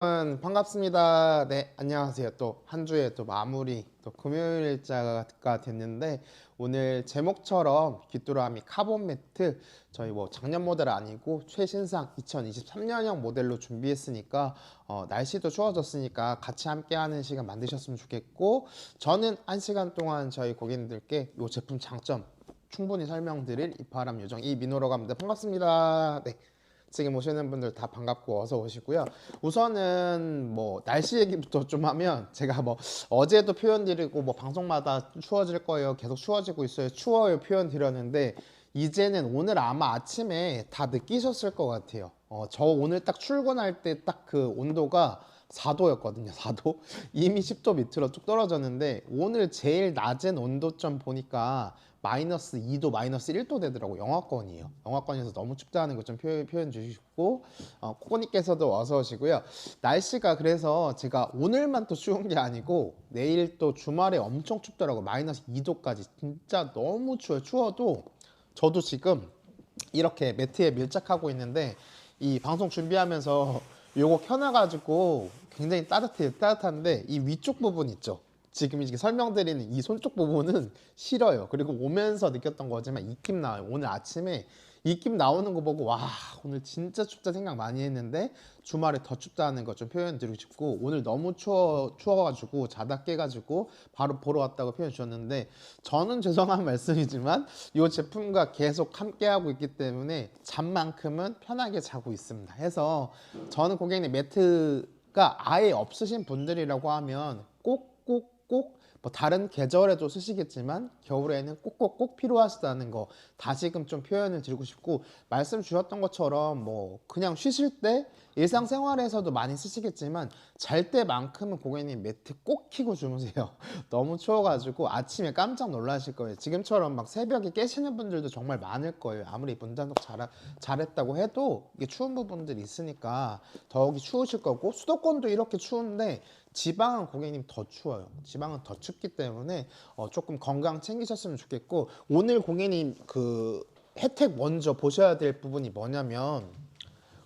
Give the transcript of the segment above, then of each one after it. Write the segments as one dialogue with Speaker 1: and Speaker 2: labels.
Speaker 1: 반갑습니다. 네, 안녕하세요. 또 한 주의 또 마무리, 또 금요일자가 됐는데, 오늘 제목처럼 귀뚜라미 카본 매트 저희 뭐 작년 모델 아니고 최신상 2023년형 모델로 준비했으니까 날씨도 추워졌으니까 같이 함께하는 시간 만드셨으면 좋겠고, 저는 1시간 동안 저희 고객님들께 이 제품 장점 충분히 설명드릴 이바람 요정 이민호라고 합니다. 반갑습니다. 네. 지금 오시는 분들 다 반갑고 어서 오시고요. 우선은 뭐 날씨 얘기부터 좀 하면, 제가 뭐 어제도 표현 드리고 뭐 방송마다 추워질 거예요, 계속 추워지고 있어요, 추워요 표현 드렸는데, 이제는 오늘 아마 아침에 다 느끼셨을 것 같아요. 저 오늘 딱 출근할 때 딱 그 온도가 4도였거든요. 4도. 이미 10도 밑으로 쭉 떨어졌는데, 오늘 제일 낮은 온도점 보니까 마이너스 2도, 마이너스 1도 되더라고. 영하권이에요. 영하권에서 너무 춥다는 거 좀 표현 주시고, 코코님께서도 어서 오시고요. 날씨가 그래서 제가 오늘만 또 추운 게 아니고 내일 또 주말에 엄청 춥더라고. 마이너스 2도까지. 진짜 너무 추워요. 추워도 저도 지금 이렇게 매트에 밀착하고 있는데, 이 방송 준비하면서 요거 켜놔가지고 굉장히 따뜻해요. 따뜻한데 이 위쪽 부분 있죠, 지금 이게 설명드리는 이 손쪽 부분은 싫어요. 그리고 오면서 느꼈던 거지만 입김 나와요. 오늘 아침에 입김 나오는 거 보고 와, 오늘 진짜 춥다 생각 많이 했는데 주말에 더 춥다는 거 좀 표현 드리고 싶고, 오늘 너무 추워가지고 자다 깨가지고 바로 보러 왔다고 표현 주셨는데, 저는 죄송한 말씀이지만 이 제품과 계속 함께 하고 있기 때문에 잠만큼은 편하게 자고 있습니다. 해서 저는 고객님 매트가 아예 없으신 분들이라고 하면 꼭 뭐 다른 계절에도 쓰시겠지만 겨울에는 꼭꼭 필요하시다는 거 다시금 좀 표현을 드리고 싶고, 말씀 주셨던 것처럼 뭐 그냥 쉬실 때 일상생활에서도 많이 쓰시겠지만 잘 때만큼은 고객님 매트 꼭 켜고 주무세요. 너무 추워가지고 아침에 깜짝 놀라실 거예요. 지금처럼 막 새벽에 깨시는 분들도 정말 많을 거예요. 아무리 문단속 잘했다고 해도 이게 추운 부분들이 있으니까 더욱이 추우실 거고, 수도권도 이렇게 추운데 지방은 고객님 더 추워요. 지방은 더 춥기 때문에 조금 건강 챙기셨으면 좋겠고, 오늘 고객님 그 혜택 먼저 보셔야 될 부분이 뭐냐면,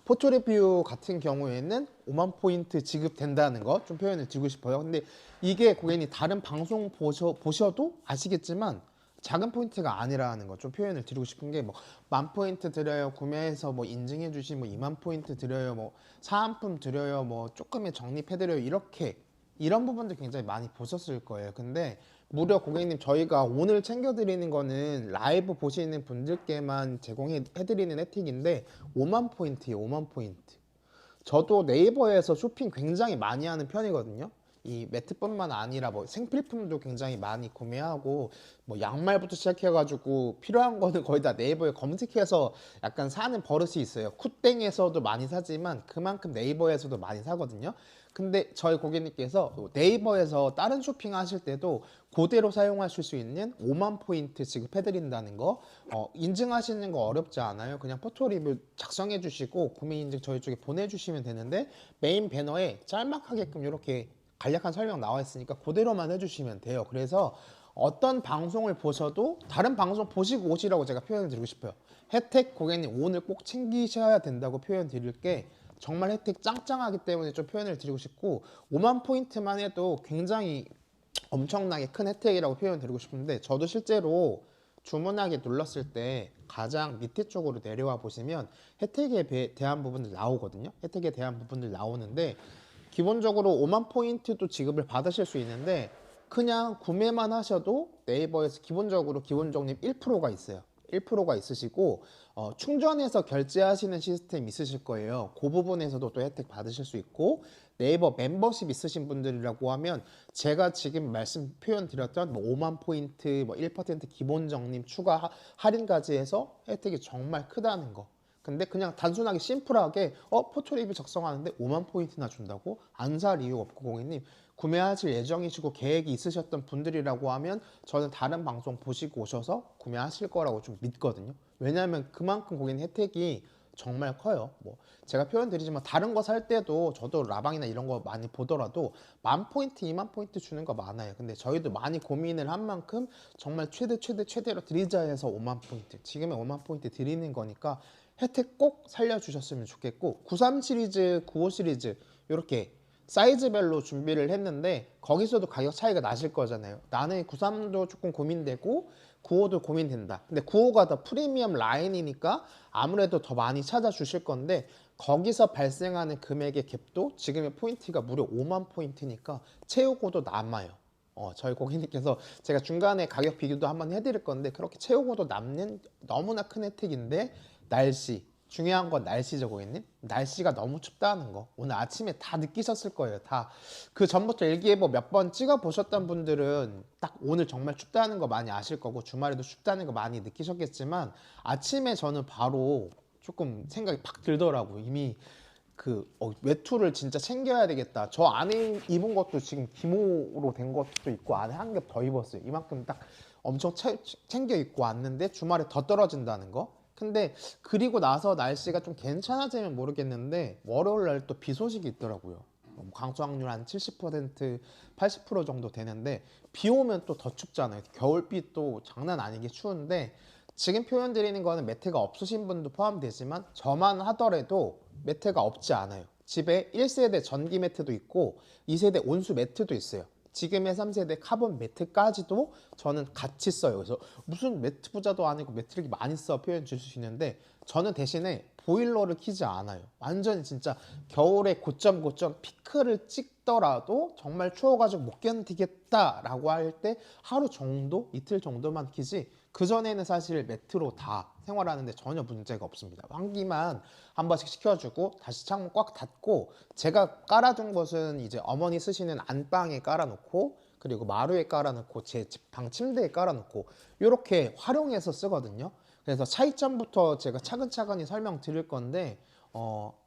Speaker 1: 포토리뷰 같은 경우에는 5만 포인트 지급된다는 거 좀 표현을 드리고 싶어요. 근데 이게 고객님 다른 방송 보셔도 아시겠지만 작은 포인트가 아니라는 거 좀 표현을 드리고 싶은 게, 뭐 10,000포인트 드려요, 구매해서 뭐 인증해 주신 뭐 2만 포인트 드려요, 뭐 사은품 드려요, 뭐 조금의 적립해 드려요, 이렇게 이런 부분들 굉장히 많이 보셨을 거예요. 근데 무려 고객님 저희가 오늘 챙겨드리는 거는 라이브 보시는 분들께만 제공해 드리는 혜택인데 5만 포인트예요. 5만 포인트. 저도 네이버에서 쇼핑 굉장히 많이 하는 편이거든요. 이 매트뿐만 아니라 뭐 생필품도 굉장히 많이 구매하고, 뭐 양말부터 시작해가지고 필요한 거는 거의 다 네이버에 검색해서 약간 사는 버릇이 있어요. 쿠땡에서도 많이 사지만 그만큼 네이버에서도 많이 사거든요. 근데 저희 고객님께서 네이버에서 다른 쇼핑 하실 때도 그대로 사용하실 수 있는 5만 포인트 지급해드린다는 거, 인증하시는 거 어렵지 않아요. 그냥 포토리뷰 작성해 주시고 구매 인증 저희 쪽에 보내주시면 되는데, 메인 배너에 짤막하게끔 이렇게 간략한 설명 나와 있으니까 그대로만 해주시면 돼요. 그래서 어떤 방송을 보셔도 다른 방송 보시고 오시라고 제가 표현을 드리고 싶어요. 혜택 고객님 오늘 꼭 챙기셔야 된다고 표현 드릴게, 정말 혜택 짱짱하기 때문에 좀 표현을 드리고 싶고, 5만 포인트만 해도 굉장히 엄청나게 큰 혜택이라고 표현 드리고 싶은데, 저도 실제로 주문하기 눌렀을 때 가장 밑에 쪽으로 내려와 보시면 혜택에 대한 부분들 나오거든요. 혜택에 대한 부분들 나오는데, 기본적으로 5만 포인트도 지급을 받으실 수 있는데, 그냥 구매만 하셔도 네이버에서 기본적으로 기본 적립 1%가 있어요. 1%가 있으시고, 충전해서 결제하시는 시스템 있으실 거예요. 그 부분에서도 또 혜택 받으실 수 있고, 네이버 멤버십 있으신 분들이라고 하면 제가 지금 말씀 표현 드렸던 뭐 5만 포인트, 뭐 1% 기본 적립 추가 할인까지 해서 혜택이 정말 크다는 거. 근데 그냥 단순하게 심플하게 포토 리뷰 작성하는데 5만 포인트나 준다고? 안 살 이유 없고, 고객님 구매하실 예정이시고 계획이 있으셨던 분들이라고 하면 저는 다른 방송 보시고 오셔서 구매하실 거라고 좀 믿거든요. 왜냐하면 그만큼 고객님 혜택이 정말 커요. 뭐 제가 표현 드리지만 다른 거 살 때도 저도 라방이나 이런 거 많이 보더라도 10,000포인트, 20,000포인트 주는 거 많아요. 근데 저희도 많이 고민을 한 만큼 정말 최대로 드리자 해서 5만 포인트, 지금의 5만 포인트 드리는 거니까 혜택 꼭 살려주셨으면 좋겠고, 93 시리즈, 95 시리즈 이렇게 사이즈별로 준비를 했는데 거기서도 가격 차이가 나실 거잖아요. 나는 93도 조금 고민되고 95도 고민된다. 근데 95가 더 프리미엄 라인이니까 아무래도 더 많이 찾아주실 건데 거기서 발생하는 금액의 갭도 지금의 포인트가 무려 5만 포인트니까 채우고도 남아요. 저희 고객님께서 제가 중간에 가격 비교도 한번 해드릴 건데 그렇게 채우고도 남는 너무나 큰 혜택인데 날씨 중요한 건 날씨죠 고객님. 날씨가 너무 춥다는 거 오늘 아침에 다 느끼셨을 거예요. 다 그 전부터 일기예보 몇 번 찍어 보셨던 분들은 딱 오늘 정말 춥다는 거 많이 아실 거고 주말에도 춥다는 거 많이 느끼셨겠지만 아침에 저는 바로 조금 생각이 팍 들더라고요. 이미 외투를 진짜 챙겨야 되겠다. 저 안에 입은 것도 지금 기모로 된 것도 있고 안에 한 겹 더 입었어요. 이만큼 딱 엄청 챙겨 입고 왔는데 주말에 더 떨어진다는 거. 근데 그리고 나서 날씨가 좀 괜찮아지면 모르겠는데 월요일 날 또 비 소식이 있더라고요. 강수 확률 한 70%, 80% 정도 되는데 비 오면 또 더 춥잖아요. 겨울비 또 장난 아니게 추운데 지금 표현 드리는 거는 매트가 없으신 분도 포함되지만 저만 하더라도 매트가 없지 않아요. 집에 1세대 전기 매트도 있고 2세대 온수 매트도 있어요. 지금의 3세대 카본 매트까지도 저는 같이 써요. 그래서 무슨 매트 부자도 아니고 매트를 많이 써 표현 주실 수 있는데 저는 대신에 보일러를 켜지 않아요. 완전히 진짜 겨울에 고점 피크를 찍더라도 정말 추워가지고 못 견디겠다라고 할 때 하루 정도, 이틀 정도만 켜지 그전에는 사실 매트로 다 생활하는데 전혀 문제가 없습니다. 환기만 한 번씩 시켜주고 다시 창문 꽉 닫고 제가 깔아둔 것은 이제 어머니 쓰시는 안방에 깔아놓고 그리고 마루에 깔아놓고 제 방 침대에 깔아놓고 이렇게 활용해서 쓰거든요. 그래서 차이점부터 제가 차근차근히 설명드릴 건데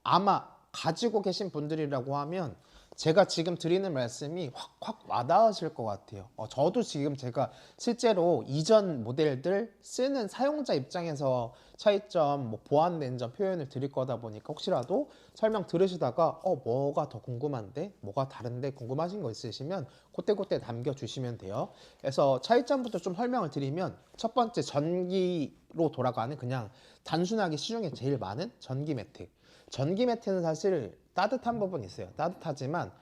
Speaker 1: 아마 가지고 계신 분들이라고 하면 제가 지금 드리는 말씀이 확 와닿으실 것 같아요. 저도 지금 제가 실제로 이전 모델들 쓰는 사용자 입장에서 차이점, 뭐 보완된 점 표현을 드릴 거다 보니까 혹시라도 설명 들으시다가 뭐가 더 궁금한데, 뭐가 다른데 궁금하신 거 있으시면 그때 남겨주시면 돼요. 그래서 차이점부터 좀 설명을 드리면 첫 번째 전기로 돌아가는 그냥 단순하게 시중에 제일 많은 전기 매트. 전기 매트는 사실 따뜻한 부분이 있어요. 따뜻하지만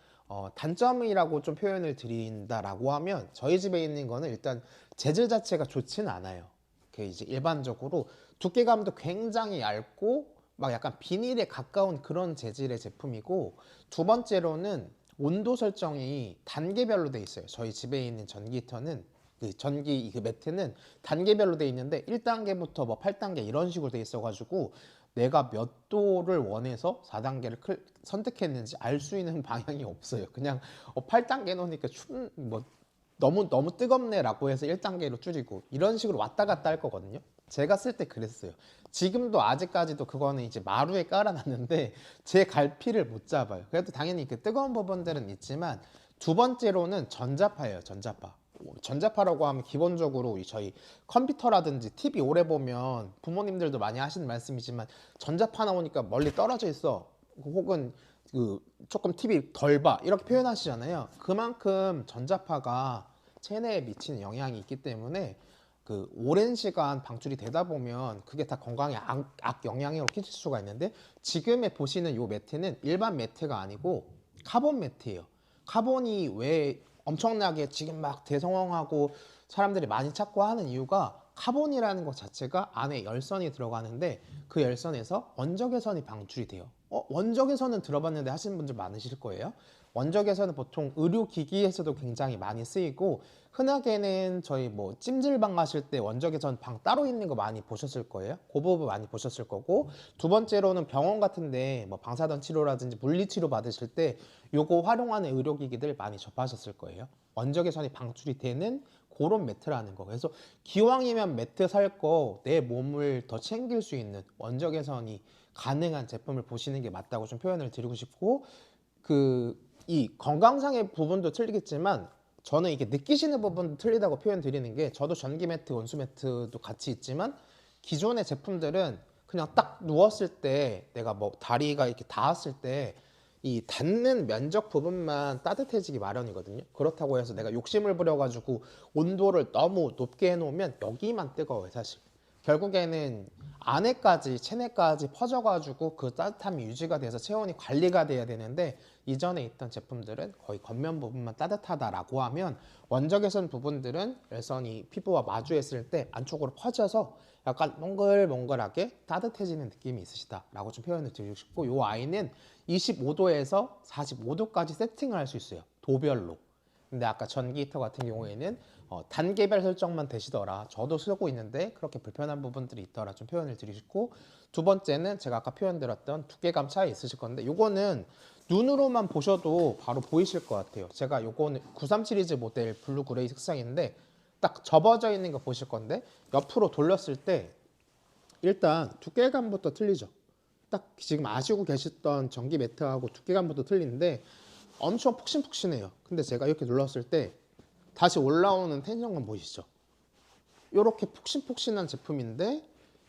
Speaker 1: 단점이라고 좀 표현을 드린다라고 하면 저희 집에 있는 거는 일단 재질 자체가 좋지는 않아요. 그 이제 일반적으로 두께감도 굉장히 얇고 막 약간 비닐에 가까운 그런 재질의 제품이고 두 번째로는 온도 설정이 단계별로 돼 있어요. 저희 집에 있는 전기 히터는 전기 매트는 단계별로 돼 있는데 1단계부터 뭐 8단계 이런 식으로 돼 있어가지고 내가 몇 도를 원해서 4단계를 선택했는지 알 수 있는 방향이 없어요. 그냥 8단계 놓으니까 너무 뜨겁네라고 해서 1단계로 줄이고 이런 식으로 왔다 갔다 할 거거든요. 제가 쓸 때 그랬어요. 지금도 아직까지도 그거는 이제 마루에 깔아놨는데 제 갈피를 못 잡아요. 그래도 당연히 그 뜨거운 부분들은 있지만 두 번째로는 전자파예요. 전자파라고 하면 기본적으로 저희 컴퓨터라든지 TV 오래 보면 부모님들도 많이 하시는 말씀이지만 전자파 나오니까 멀리 떨어져 있어 혹은 조금 TV 덜 봐 이렇게 표현하시잖아요. 그만큼 전자파가 체내에 미치는 영향이 있기 때문에 오랜 시간 방출이 되다 보면 그게 다 건강에 악 영향으로 끼칠 수가 있는데 지금에 보시는 이 매트는 일반 매트가 아니고 카본 매트예요. 카본이 왜 엄청나게 지금 막 대성황하고 사람들이 많이 찾고 하는 이유가 카본이라는 것 자체가 안에 열선이 들어가는데 그 열선에서 원적외선이 방출이 돼요. 원적외선은 들어봤는데 하시는 분들 많으실 거예요. 원적외선은 보통 의료기기에서도 굉장히 많이 쓰이고 흔하게는 저희 뭐 찜질방 가실 때 원적외선 방 따로 있는 거 많이 보셨을 거예요. 그 부분 많이 보셨을 거고 두 번째로는 병원 같은데 뭐 방사선 치료라든지 물리치료 받으실 때 요거 활용하는 의료기기들 많이 접하셨을 거예요. 원적외선이 방출이 되는 그런 매트라는 거. 그래서 기왕이면 매트 살 거 내 몸을 더 챙길 수 있는 원적외선이 가능한 제품을 보시는 게 맞다고 좀 표현을 드리고 싶고 이 건강상의 부분도 틀리겠지만 저는 이게 느끼시는 부분도 틀리다고 표현 드리는 게 저도 전기 매트, 온수 매트도 같이 있지만 기존의 제품들은 그냥 딱 누웠을 때 내가 뭐 다리가 이렇게 닿았을 때 이 닿는 면적 부분만 따뜻해지기 마련이거든요. 그렇다고 해서 내가 욕심을 부려가지고 온도를 너무 높게 해놓으면 여기만 뜨거워요, 사실. 결국에는 안에까지 체내까지 퍼져가지고 그 따뜻함이 유지가 돼서 체온이 관리가 돼야 되는데 이전에 있던 제품들은 거의 겉면 부분만 따뜻하다라고 하면 원적 개선 부분들은 열선이 피부와 마주했을 때 안쪽으로 퍼져서 약간 몽글몽글하게 따뜻해지는 느낌이 있으시다라고 좀 표현을 드리고 싶고, 이 아이는 25도에서 45도까지 세팅을 할 수 있어요, 도별로. 근데 아까 전기 히터 같은 경우에는 단계별 설정만 되시더라. 저도 쓰고 있는데 그렇게 불편한 부분들이 있더라 좀 표현을 드리고, 두 번째는 제가 아까 표현드렸던 두께감 차이 있으실 건데, 요거는 눈으로만 보셔도 바로 보이실 것 같아요. 제가 요거는 93 시리즈 모델 블루 그레이 색상인데 딱 접어져 있는 거 보실 건데, 옆으로 돌렸을 때 일단 두께감부터 틀리죠. 딱 지금 아시고 계셨던 전기 매트하고 두께감부터 틀린데 엄청 폭신폭신해요. 근데 제가 이렇게 눌렀을 때 다시 올라오는 텐션감 보이시죠? 이렇게 폭신폭신한 제품인데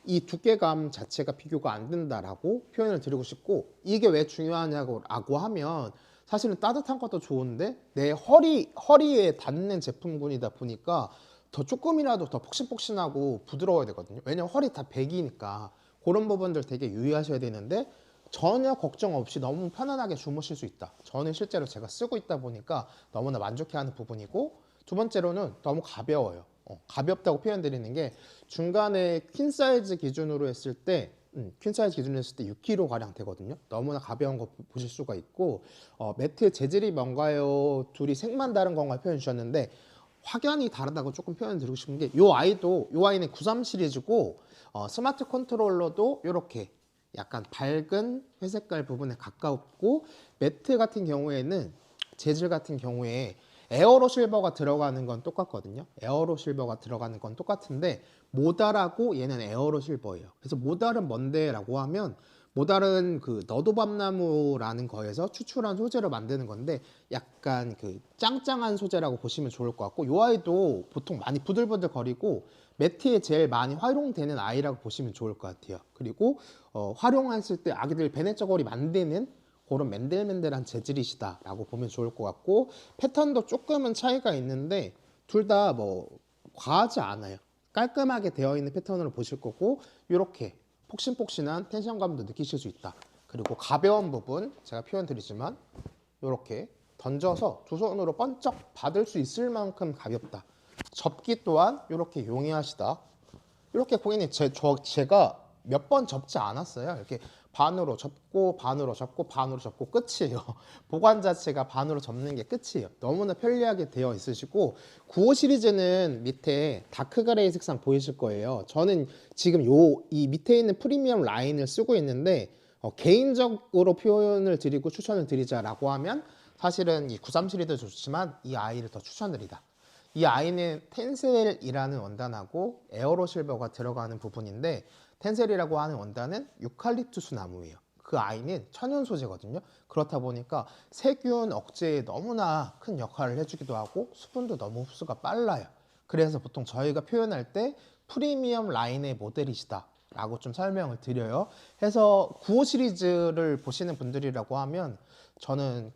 Speaker 1: 이 두께감 자체가 비교가 안 된다라고 표현을 드리고 싶고, 이게 왜 중요하냐고 하면 사실은 따뜻한 것도 좋은데 내 허리에 닿는 제품군이다 보니까 더 조금이라도 더 폭신폭신하고 부드러워야 되거든요. 왜냐면 허리 다 백이니까 그런 부분들 되게 유의하셔야 되는데 전혀 걱정 없이 너무 편안하게 주무실 수 있다. 저는 실제로 제가 쓰고 있다 보니까 너무나 만족해하는 부분이고, 두 번째로는 너무 가벼워요. 가볍다고 표현드리는 게 중간에 퀸 사이즈 기준으로 했을 때 퀸 사이즈 기준으로 했을 때 6kg 가량 되거든요. 너무나 가벼운 거 보실 수가 있고, 매트 재질이 뭔가요? 둘이 색만 다른 건가 표현 주셨는데 확연히 다르다고 조금 표현드리고 싶은 게, 이 아이는 93 시리즈고 스마트 컨트롤러도 이렇게 약간 밝은 회색깔 부분에 가깝고, 매트 같은 경우에는 재질 같은 경우에 에어로 실버가 들어가는 건 똑같거든요. 에어로 실버가 들어가는 건 똑같은데 모달하고 얘는 에어로 실버예요. 그래서 모달은 뭔데 라고 하면, 모달은 그 너도밤나무라는 거에서 추출한 소재로 만드는 건데 약간 그 짱짱한 소재라고 보시면 좋을 것 같고, 이 아이도 보통 많이 부들부들 거리고 매트에 제일 많이 활용되는 아이라고 보시면 좋을 것 같아요. 그리고 활용했을 때 아기들 배냇저고리 만드는 그런 맨들맨들한 재질이시다 라고 보면 좋을 것 같고, 패턴도 조금은 차이가 있는데 둘 다 뭐 과하지 않아요. 깔끔하게 되어 있는 패턴으로 보실 거고, 이렇게 폭신폭신한 텐션감도 느끼실 수 있다. 그리고 가벼운 부분 제가 표현 드리지만 이렇게 던져서 두 손으로 번쩍 받을 수 있을 만큼 가볍다. 접기 또한 이렇게 용이하시다. 이렇게 고객님 제가 몇 번 접지 않았어요. 이렇게 반으로 접고 반으로 접고 반으로 접고 끝이에요. 보관 자체가 반으로 접는 게 끝이에요. 너무나 편리하게 되어 있으시고, 95 시리즈는 밑에 다크 그레이 색상 보이실 거예요. 저는 지금 이 밑에 있는 프리미엄 라인을 쓰고 있는데 개인적으로 표현을 드리고 추천을 드리자라고 하면 사실은 이 93 시리즈도 좋지만 이 아이를 더 추천드리다. 이 아이는 텐셀이라는 원단하고 에어로 실버가 들어가는 부분인데, 텐셀이라고 하는 원단은 유칼립투스 나무예요. 그 아이는 천연 소재거든요. 그렇다 보니까 세균 억제에 너무나 큰 역할을 해주기도 하고 수분도 너무 흡수가 빨라요. 그래서 보통 저희가 표현할 때 프리미엄 라인의 모델이시다 라고 좀 설명을 드려요. 해서 95 시리즈를 보시는 분들이라고 하면 저는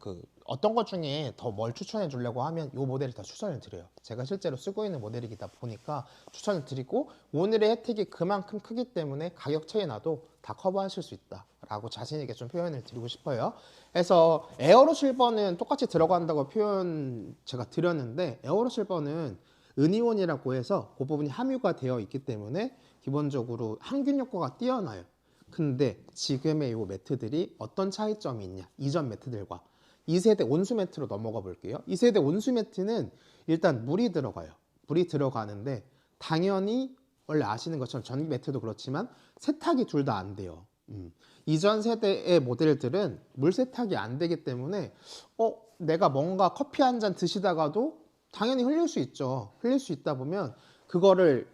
Speaker 1: 어떤 것 중에 더 뭘 추천해 주려고 하면 이 모델을 더 추천을 드려요. 제가 실제로 쓰고 있는 모델이다 보니까 추천을 드리고, 오늘의 혜택이 그만큼 크기 때문에 가격 차이 나도 다 커버하실 수 있다 라고 자신 있게 좀 표현을 드리고 싶어요. 그래서 에어로 실버는 똑같이 들어간다고 표현 제가 드렸는데, 에어로 실버는 은이온이라고 해서 그 부분이 함유가 되어 있기 때문에 기본적으로 항균 효과가 뛰어나요. 근데 지금의 이 매트들이 어떤 차이점이 있냐, 이전 매트들과 2세대 온수 매트로 넘어가 볼게요. 2세대 온수 매트는 일단 물이 들어가요. 물이 들어가는데 당연히 원래 아시는 것처럼 전기 매트도 그렇지만 세탁이 둘 다 안 돼요. 이전 세대의 모델들은 물 세탁이 안 되기 때문에 내가 뭔가 커피 한 잔 드시다가도 당연히 흘릴 수 있죠. 흘릴 수 있다 보면 그거를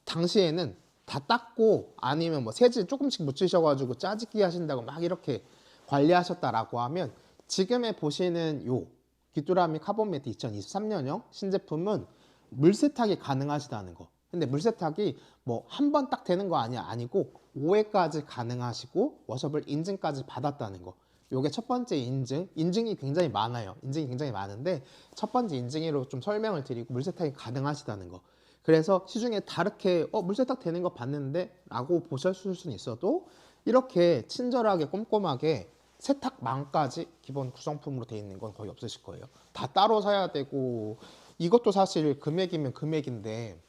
Speaker 1: 당시에는 다 닦고, 아니면 뭐 세제 조금씩 묻히셔가지고 짜집기 하신다고 막 이렇게 관리하셨다라고 하면, 지금에 보시는 요 귀뚜라미 카본 매트 2023년형 신제품은 물 세탁이 가능하시다는 거. 근데 물 세탁이 뭐 한 번 딱 되는 거 아니고 5회까지 가능하시고 워셔블 인증까지 받았다는 거. 요게 첫 번째 인증이 굉장히 많아요. 인증이 굉장히 많은데 첫 번째 인증으로 좀 설명을 드리고, 물 세탁이 가능하시다는 거. 그래서 시중에 다르게 물 세탁 되는 거 봤는데 라고 보셨을 수는 있어도, 이렇게 친절하게 꼼꼼하게 세탁망까지 기본 구성품으로 돼 있는 건 거의 없으실 거예요. 다 따로 사야 되고, 이것도 사실 금액이면 금액인데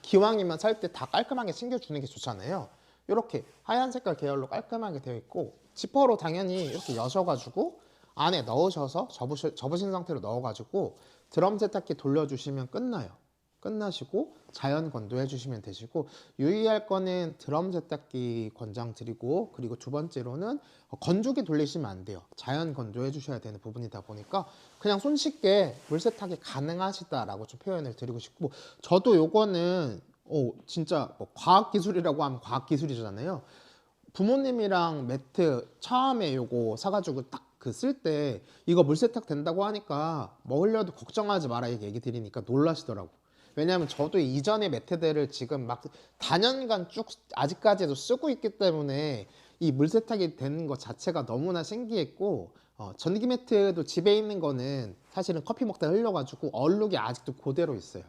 Speaker 1: 기왕이면 살 때 다 깔끔하게 챙겨주는 게 좋잖아요. 이렇게 하얀 색깔 계열로 깔끔하게 되어 있고, 지퍼로 당연히 이렇게 여셔가지고 안에 넣으셔서 접으신 상태로 넣어가지고 드럼 세탁기 돌려주시면 끝나요. 끝나시고 자연 건조해 주시면 되시고, 유의할 거는 드럼 세탁기 권장 드리고, 그리고 두 번째로는 건조기 돌리시면 안 돼요. 자연 건조해 주셔야 되는 부분이다 보니까 그냥 손쉽게 물 세탁이 가능하시다라고 좀 표현을 드리고 싶고, 저도 요거는 진짜 뭐 과학 기술이라고 하면 과학 기술이잖아요. 부모님이랑 매트 처음에 요거 사가지고 딱 그 쓸 때 이거 물세탁 된다고 하니까 먹으려도 걱정하지 마라 이렇게 얘기 드리니까 놀라시더라고. 왜냐하면 저도 이전의 매트들을 지금 막 다년간 쭉 아직까지도 쓰고 있기 때문에 이 물세탁이 되는 것 자체가 너무나 신기했고, 전기 매트도 집에 있는 거는 사실은 커피 먹다 흘려가지고 얼룩이 아직도 그대로 있어요.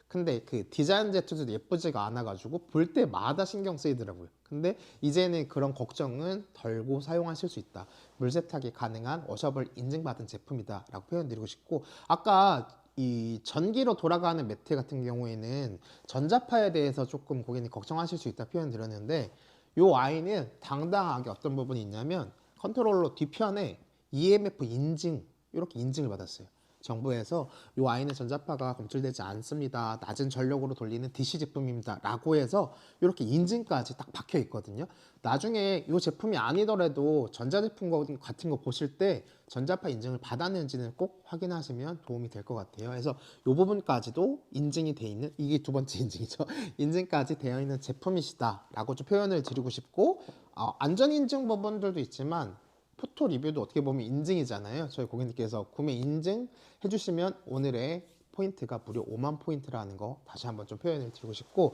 Speaker 1: 근데 그 디자인 제트도 예쁘지가 않아가지고 볼 때마다 신경 쓰이더라고요. 근데 이제는 그런 걱정은 덜고 사용하실 수 있다. 물세탁이 가능한 워셔블 인증받은 제품이다 라고 표현드리고 싶고, 아까 이 전기로 돌아가는 매트 같은 경우에는 전자파에 대해서 조금 고객님 걱정하실 수 있다 표현드렸는데, 요 아이는 당당하게 어떤 부분이 있냐면 컨트롤러 뒤편에 EMF 인증, 이렇게 인증을 받았어요. 정부에서 이 아이는 전자파가 검출되지 않습니다. 낮은 전력으로 돌리는 DC 제품입니다. 라고 해서 이렇게 인증까지 딱 박혀 있거든요. 나중에 이 제품이 아니더라도 전자제품 같은 거 보실 때 전자파 인증을 받았는지는 꼭 확인하시면 도움이 될 것 같아요. 그래서 이 부분까지도 인증이 돼 있는, 이게 두 번째 인증이죠. 인증까지 되어 있는 제품이시다 라고 좀 표현을 드리고 싶고, 안전인증 부분들도 있지만 포토 리뷰도 어떻게 보면 인증이잖아요. 저희 고객님께서 구매 인증 해주시면 오늘의 포인트가 무려 5만 포인트라는 거 다시 한번 좀 표현을 드리고 싶고,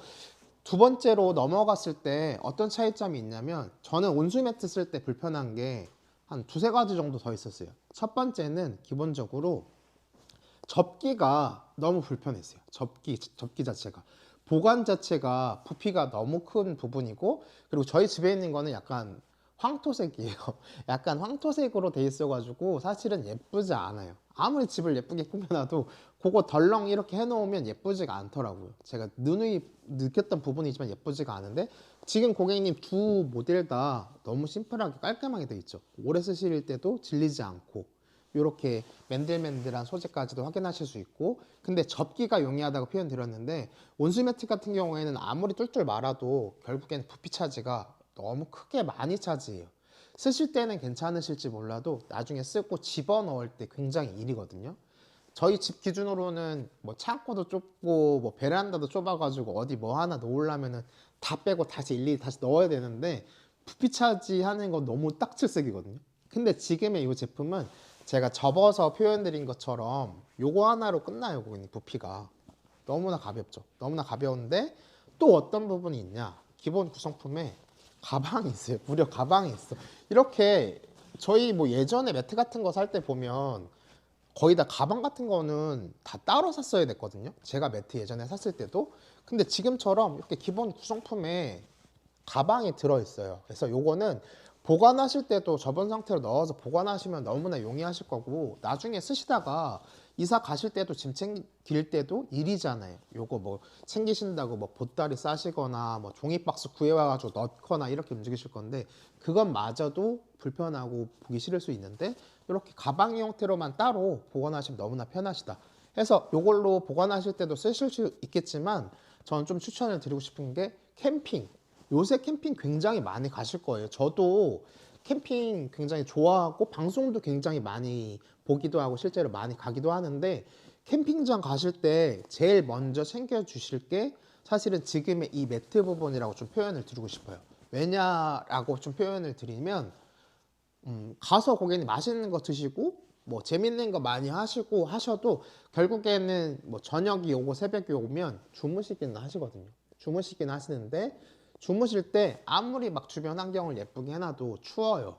Speaker 1: 두 번째로 넘어갔을 때 어떤 차이점이 있냐면, 저는 온수 매트 쓸 때 불편한 게 한 두세 가지 정도 더 있었어요. 첫 번째는 기본적으로 접기가 너무 불편했어요. 접기 자체가, 보관 자체가 부피가 너무 큰 부분이고, 그리고 저희 집에 있는 거는 약간 황토색이에요. 약간 황토색으로 돼 있어가지고 사실은 예쁘지 않아요. 아무리 집을 예쁘게 꾸며놔도 그거 덜렁 이렇게 해놓으면 예쁘지가 않더라고요. 제가 누누이 느꼈던 부분이지만 예쁘지가 않은데, 지금 고객님 두 모델 다 너무 심플하게 깔끔하게 돼 있죠. 오래 쓰실 때도 질리지 않고 이렇게 맨들맨들한 소재까지도 확인하실 수 있고, 근데 접기가 용이하다고 표현 드렸는데, 온수 매트 같은 경우에는 아무리 뚫뚫 말아도 결국엔 부피 차지가 너무 크게 많이 차지해요. 쓰실 때는 괜찮으실지 몰라도 나중에 쓰고 집어넣을 때 굉장히 일이거든요. 저희 집 기준으로는 뭐 창고도 좁고 뭐 베란다도 좁아가지고 어디 뭐 하나 놓으려면은 다 빼고 다시 일일이 다시 넣어야 되는데, 부피 차지하는 건 너무 딱칠색이거든요. 근데 지금의 이 제품은 제가 접어서 표현드린 것처럼 요거 하나로 끝나요. 고객님, 부피가 너무나 가볍죠. 너무나 가벼운데 또 어떤 부분이 있냐, 기본 구성품에 가방이 있어요. 무려 가방이 있어. 이렇게 저희 뭐 예전에 매트 같은 거 살 때 보면 거의 다 가방 같은 거는 다 따로 샀어야 됐거든요. 제가 매트 예전에 샀을 때도. 근데 지금처럼 이렇게 기본 구성품에 가방이 들어있어요. 그래서 요거는 보관하실 때도 접은 상태로 넣어서 보관하시면 너무나 용이하실 거고, 나중에 쓰시다가 이사 가실 때도 짐 챙길 때도 일이잖아요. 요거 뭐 챙기신다고 뭐 보따리 싸시거나 뭐 종이박스 구해와가지고 넣거나 이렇게 움직이실 건데, 그건 마저도 불편하고 보기 싫을 수 있는데, 이렇게 가방 형태로만 따로 보관하시면 너무나 편하시다. 해서 요걸로 보관하실 때도 쓰실 수 있겠지만, 저는 좀 추천을 드리고 싶은 게 캠핑. 요새 캠핑 굉장히 많이 가실 거예요. 저도 캠핑 굉장히 좋아하고 방송도 굉장히 많이 보기도 하고 실제로 많이 가기도 하는데, 캠핑장 가실 때 제일 먼저 챙겨 주실 게 사실은 지금의 이 매트 부분이라고 좀 표현을 드리고 싶어요. 왜냐라고 좀 표현을 드리면, 가서 고객님 맛있는 거 드시고 뭐 재밌는 거 많이 하시고 하셔도 결국에는 뭐 저녁이 오고 새벽이 오면 주무시기는 하시거든요. 주무시기는 하시는데, 주무실 때 아무리 막 주변 환경을 예쁘게 해놔도 추워요.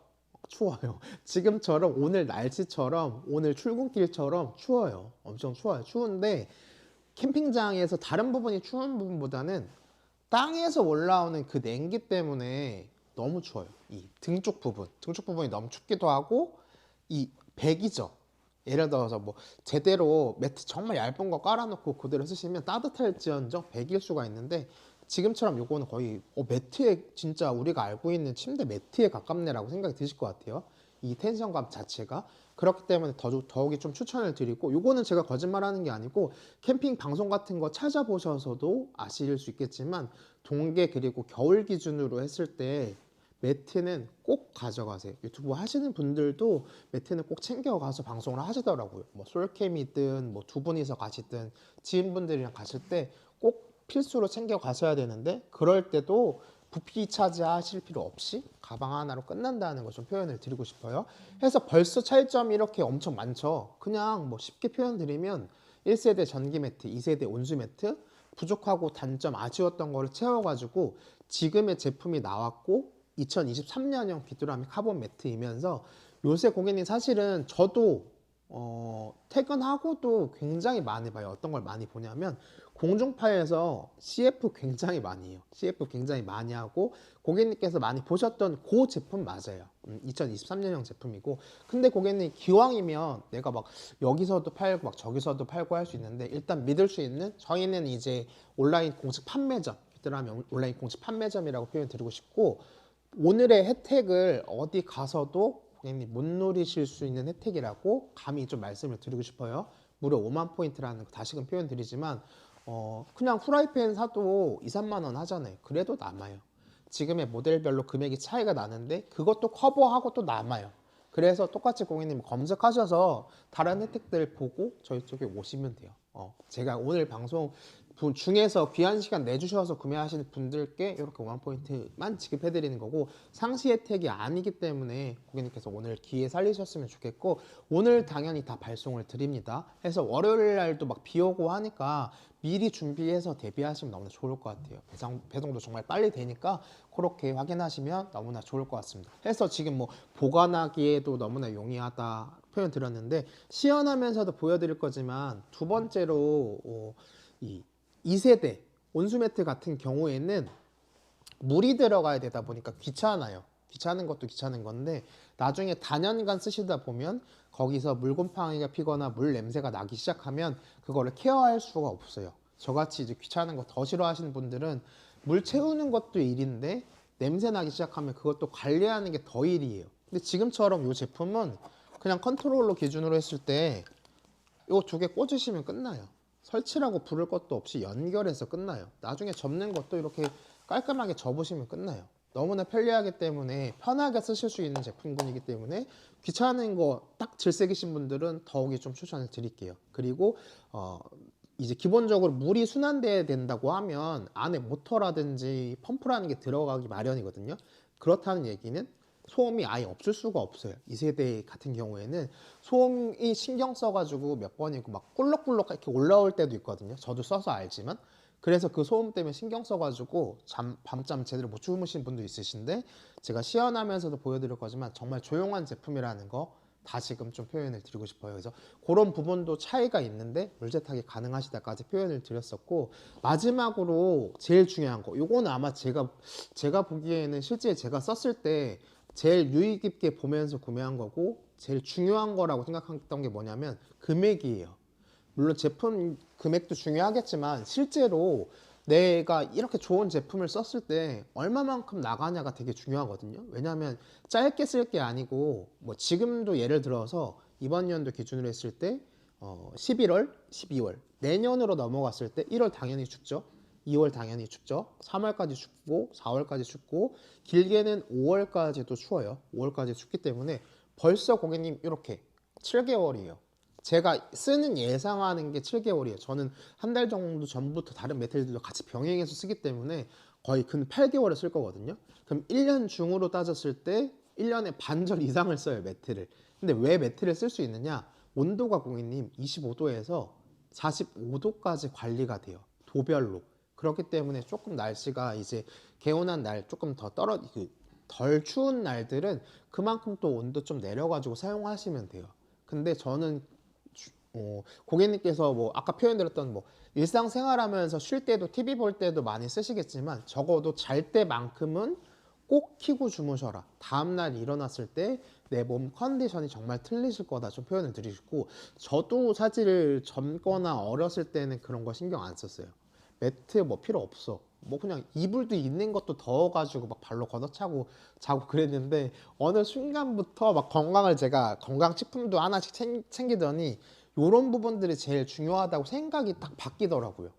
Speaker 1: 추워요. 지금처럼 오늘 날씨처럼 오늘 출근길처럼 추워요. 엄청 추워요. 추운데 캠핑장에서 다른 부분이 추운 부분보다는 땅에서 올라오는 그 냉기 때문에 너무 추워요. 이 등 쪽 부분이 너무 춥기도 하고 이 백이죠. 예를 들어서 뭐 제대로 매트 정말 얇은 거 깔아놓고 그대로 쓰시면 따뜻할지언정 백일 수가 있는데 지금처럼 요거는 거의 매트에 진짜 우리가 알고 있는 침대 매트에 가깝네라고 생각이 드실 것 같아요. 이 텐션감 자체가 그렇기 때문에 더욱이 좀 추천을 드리고 요거는 제가 거짓말하는 게 아니고 캠핑 방송 같은 거 찾아보셔서도 아실 수 있겠지만 동계 그리고 겨울 기준으로 했을 때 매트는 꼭 가져가세요. 유튜브 하시는 분들도 매트는 꼭 챙겨가서 방송을 하시더라고요. 뭐 솔캠이든 뭐 두 분이서 가시든 지인분들이랑 가실 때 꼭 필수로 챙겨 가셔야 되는데 그럴 때도 부피 차지하실 필요 없이 가방 하나로 끝난다는 걸 좀 표현을 드리고 싶어요. 해서 벌써 차이점이 이렇게 엄청 많죠. 그냥 뭐 쉽게 표현 드리면 1세대 전기 매트, 2세대 온수 매트 부족하고 단점 아쉬웠던 거를 채워가지고 지금의 제품이 나왔고 2023년형 귀뚜라미 카본 매트이면서 요새 고객님 사실은 저도 퇴근하고도 굉장히 많이 봐요. 어떤 걸 많이 보냐면 공중파에서 CF 굉장히 많이 해요. CF 굉장히 많이 하고 고객님께서 많이 보셨던 그 제품 맞아요. 2023년형 제품이고 근데 고객님 기왕이면 내가 막 여기서도 팔고 막 저기서도 팔고 할 수 있는데 일단 믿을 수 있는 저희는 이제 온라인 공식 판매점 귀뚜라미 온라인 공식 판매점이라고 표현 드리고 싶고 오늘의 혜택을 어디 가서도 고객님 못 누리실 수 있는 혜택이라고 감히 좀 말씀을 드리고 싶어요. 무려 5만 포인트라는 거 다시금 표현 드리지만 그냥 프라이팬 사도 2, 3만 원 하잖아요. 그래도 남아요. 지금의 모델별로 금액이 차이가 나는데 그것도 커버하고 또 남아요. 그래서 똑같이 고객님 검색하셔서 다른 혜택들 보고 저희 쪽에 오시면 돼요. 제가 오늘 방송 중에서 귀한 시간 내주셔서 구매하시는 분들께 이렇게 5만 포인트만 지급해 드리는 거고 상시 혜택이 아니기 때문에 고객님께서 오늘 기회 살리셨으면 좋겠고 오늘 당연히 다 발송을 드립니다. 해서 월요일 날도 막 비 오고 하니까 미리 준비해서 대비하시면 너무나 좋을 것 같아요. 배송도 정말 빨리 되니까 그렇게 확인하시면 너무나 좋을 것 같습니다. 해서 지금 뭐 보관하기에도 너무나 용이하다 표현 드렸는데 시연하면서도 보여드릴 거지만 두 번째로 이 2세대 온수매트 같은 경우에는 물이 들어가야 되다 보니까 귀찮아요. 귀찮은 것도 귀찮은 건데 나중에 단연간 쓰시다 보면 거기서 물곰팡이가 피거나 물 냄새가 나기 시작하면 그거를 케어할 수가 없어요. 저같이 이제 귀찮은 거 더 싫어하시는 분들은 물 채우는 것도 일인데 냄새 나기 시작하면 그것도 관리하는 게 더 일이에요. 근데 지금처럼 이 제품은 그냥 컨트롤러 기준으로 했을 때 이 두 개 꽂으시면 끝나요. 설치라고 부를 것도 없이 연결해서 끝나요. 나중에 접는 것도 이렇게 깔끔하게 접으시면 끝나요. 너무나 편리하기 때문에 편하게 쓰실 수 있는 제품군이기 때문에 귀찮은 거 딱 질색이신 분들은 더욱이 좀 추천을 드릴게요. 그리고 이제 기본적으로 물이 순환돼야 된다고 하면 안에 모터라든지 펌프라는 게 들어가기 마련이거든요. 그렇다는 얘기는 소음이 아예 없을 수가 없어요. 2세대 같은 경우에는 소음이 신경 써가지고 몇 번이고 막 꿀럭꿀럭 이렇게 올라올 때도 있거든요. 저도 써서 알지만 그래서 그 소음 때문에 신경 써가지고 밤잠 제대로 못 주무신 분도 있으신데 제가 시연하면서도 보여드릴 거지만 정말 조용한 제품이라는 거 다시금 좀 표현을 드리고 싶어요. 그래서 그런 부분도 차이가 있는데 물세탁이 가능하시다까지 표현을 드렸었고 마지막으로 제일 중요한 거 요거는 아마 제가 보기에는 실제 제가 썼을 때 제일 유의 깊게 보면서 구매한 거고 제일 중요한 거라고 생각했던 게 뭐냐면 금액이에요. 물론 제품 금액도 중요하겠지만 실제로 내가 이렇게 좋은 제품을 썼을 때 얼마만큼 나가냐가 되게 중요하거든요. 왜냐하면 짧게 쓸 게 아니고 뭐 지금도 예를 들어서 이번 연도 기준으로 했을 때 11월, 12월 내년으로 넘어갔을 때 1월 당연히 춥죠. 2월 당연히 춥죠. 3월까지 춥고 4월까지 춥고 길게는 5월까지도 추워요. 5월까지 춥기 때문에 벌써 고객님 이렇게 7개월이에요. 제가 쓰는 예상하는 게 7개월이에요. 저는 한 달 정도 전부터 다른 매트리들도 같이 병행해서 쓰기 때문에 거의 근 8개월을 쓸 거거든요. 그럼 1년 중으로 따졌을 때 1년에 반절 이상을 써요, 매트를. 근데 왜 매트를 쓸 수 있느냐? 온도가 고객님 25도에서 45도까지 관리가 돼요. 도별로. 그렇기 때문에 조금 날씨가 이제 개운한 날 조금 덜 추운 날들은 그만큼 또 온도 좀 내려가지고 사용하시면 돼요. 근데 저는 고객님께서 뭐 아까 표현드렸던 뭐 일상생활하면서 쉴 때도 TV 볼 때도 많이 쓰시겠지만 적어도 잘 때만큼은 꼭 키고 주무셔라. 다음날 일어났을 때 내 몸 컨디션이 정말 틀리실 거다 좀 표현을 드리고, 저도 사실 젊거나 어렸을 때는 그런 거 신경 안 썼어요. 매트 뭐 필요 없어. 뭐 그냥 이불도 있는 것도 더워가지고 막 발로 걷어차고 자고 그랬는데, 어느 순간부터 막 제가 건강식품도 하나씩 챙기더니 요런 부분들이 제일 중요하다고 생각이 딱 바뀌더라고요.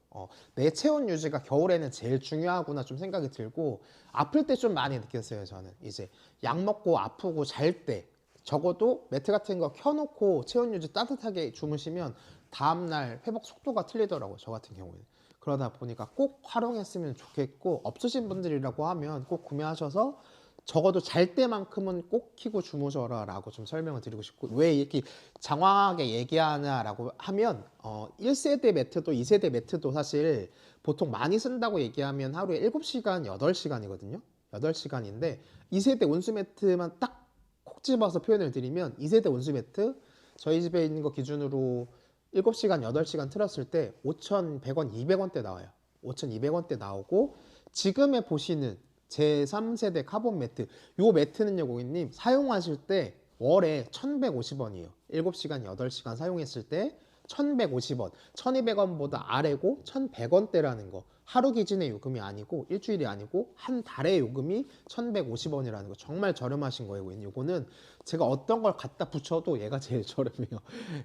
Speaker 1: 내 체온 유지가 겨울에는 제일 중요하구나 좀 생각이 들고, 아플 때 좀 많이 느꼈어요. 저는 이제 약 먹고 아프고 잘 때 적어도 매트 같은 거 켜놓고 체온 유지 따뜻하게 주무시면 다음날 회복 속도가 틀리더라고요. 저 같은 경우에는. 그러다 보니까 꼭 활용했으면 좋겠고, 없으신 분들이라고 하면 꼭 구매하셔서 적어도 잘 때만큼은 꼭 켜고 주무셔라 라고 좀 설명을 드리고 싶고, 왜 이렇게 장황하게 얘기하냐라고 하면 1세대 매트도 2세대 매트도 사실 보통 많이 쓴다고 얘기하면 하루에 7시간, 8시간이거든요. 8시간인데 2세대 온수 매트만 딱 콕 집어서 표현을 드리면, 2세대 온수 매트 저희 집에 있는 거 기준으로 7시간, 8시간 틀었을 때 5,100원, 200원대 나와요. 5,200원대 나오고, 지금에 보시는 제3세대 카본 매트, 요 매트는요 고객님 사용하실 때 월에 1,150원이에요 7시간 8시간 사용했을 때 1,150원, 1,200원보다 아래고 1,100원대라는 거. 하루 기준의 요금이 아니고 일주일이 아니고 한 달의 요금이 1,150원이라는 거. 정말 저렴하신 거예요 고객님. 요거는 제가 어떤 걸 갖다 붙여도 얘가 제일 저렴해요.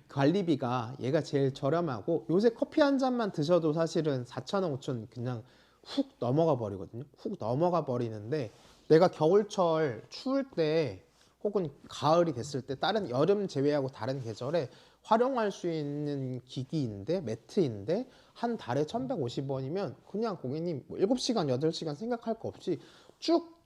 Speaker 1: 관리비가 얘가 제일 저렴하고, 요새 커피 한 잔만 드셔도 사실은 4,000원, 5,000원 그냥 훅 넘어가 버리거든요. 훅 넘어가 버리는데, 내가 겨울철 추울 때 혹은 가을이 됐을 때 다른 여름 제외하고 다른 계절에 활용할 수 있는 기기인데, 매트인데 한 달에 1,150원이면 그냥 고객님 뭐 7시간 8시간 생각할 거 없이 쭉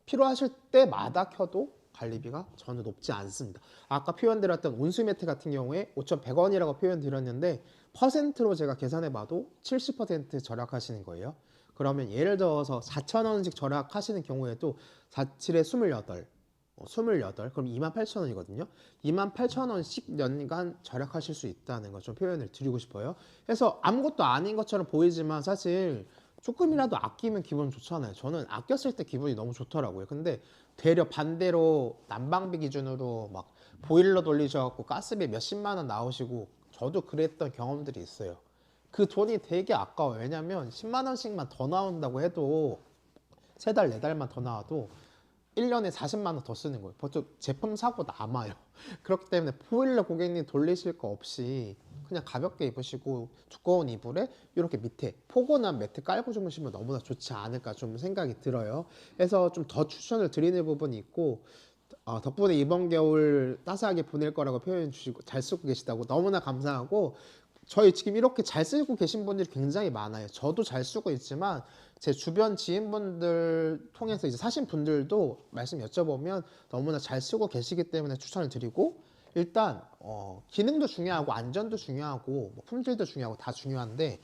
Speaker 1: 필요하실 때마다 켜도 관리비가 전혀 높지 않습니다. 아까 표현드렸던 온수 매트 같은 경우에 5,100원이라고 표현드렸는데, 퍼센트로 제가 계산해 봐도 70% 절약하시는 거예요. 그러면 예를 들어서 4,000원씩 절약하시는 경우에도 4, 7에 28, 28, 그럼 28,000원이거든요. 28,000원씩 연간 절약하실 수 있다는 거 좀 표현을 드리고 싶어요. 그래서 아무것도 아닌 것처럼 보이지만 사실 조금이라도 아끼면 기분 좋잖아요. 저는 아꼈을 때 기분이 너무 좋더라고요. 근데 되려 반대로 난방비 기준으로 막 보일러 돌리셔갖고 가스비 몇십만 원 나오시고, 저도 그랬던 경험들이 있어요. 그 돈이 되게 아까워요. 왜냐면 10만 원씩만 더 나온다고 해도, 3달, 4달만 더 나와도 1년에 40만 원 더 쓰는 거예요. 보통 제품 사고 남아요. 그렇기 때문에 보일러 고객님 돌리실 거 없이 그냥 가볍게 입으시고 두꺼운 이불에 이렇게 밑에 포근한 매트 깔고 주무시면 너무나 좋지 않을까 좀 생각이 들어요. 그래서 좀 더 추천을 드리는 부분이 있고, 덕분에 이번 겨울 따스하게 보낼 거라고 표현 주시고 잘 쓰고 계시다고 너무나 감사하고, 저희 지금 이렇게 잘 쓰고 계신 분들이 굉장히 많아요. 저도 잘 쓰고 있지만 제 주변 지인분들 통해서 이제 사신 분들도 말씀 여쭤보면 너무나 잘 쓰고 계시기 때문에 추천을 드리고, 일단 기능도 중요하고 안전도 중요하고 뭐 품질도 중요하고 다 중요한데,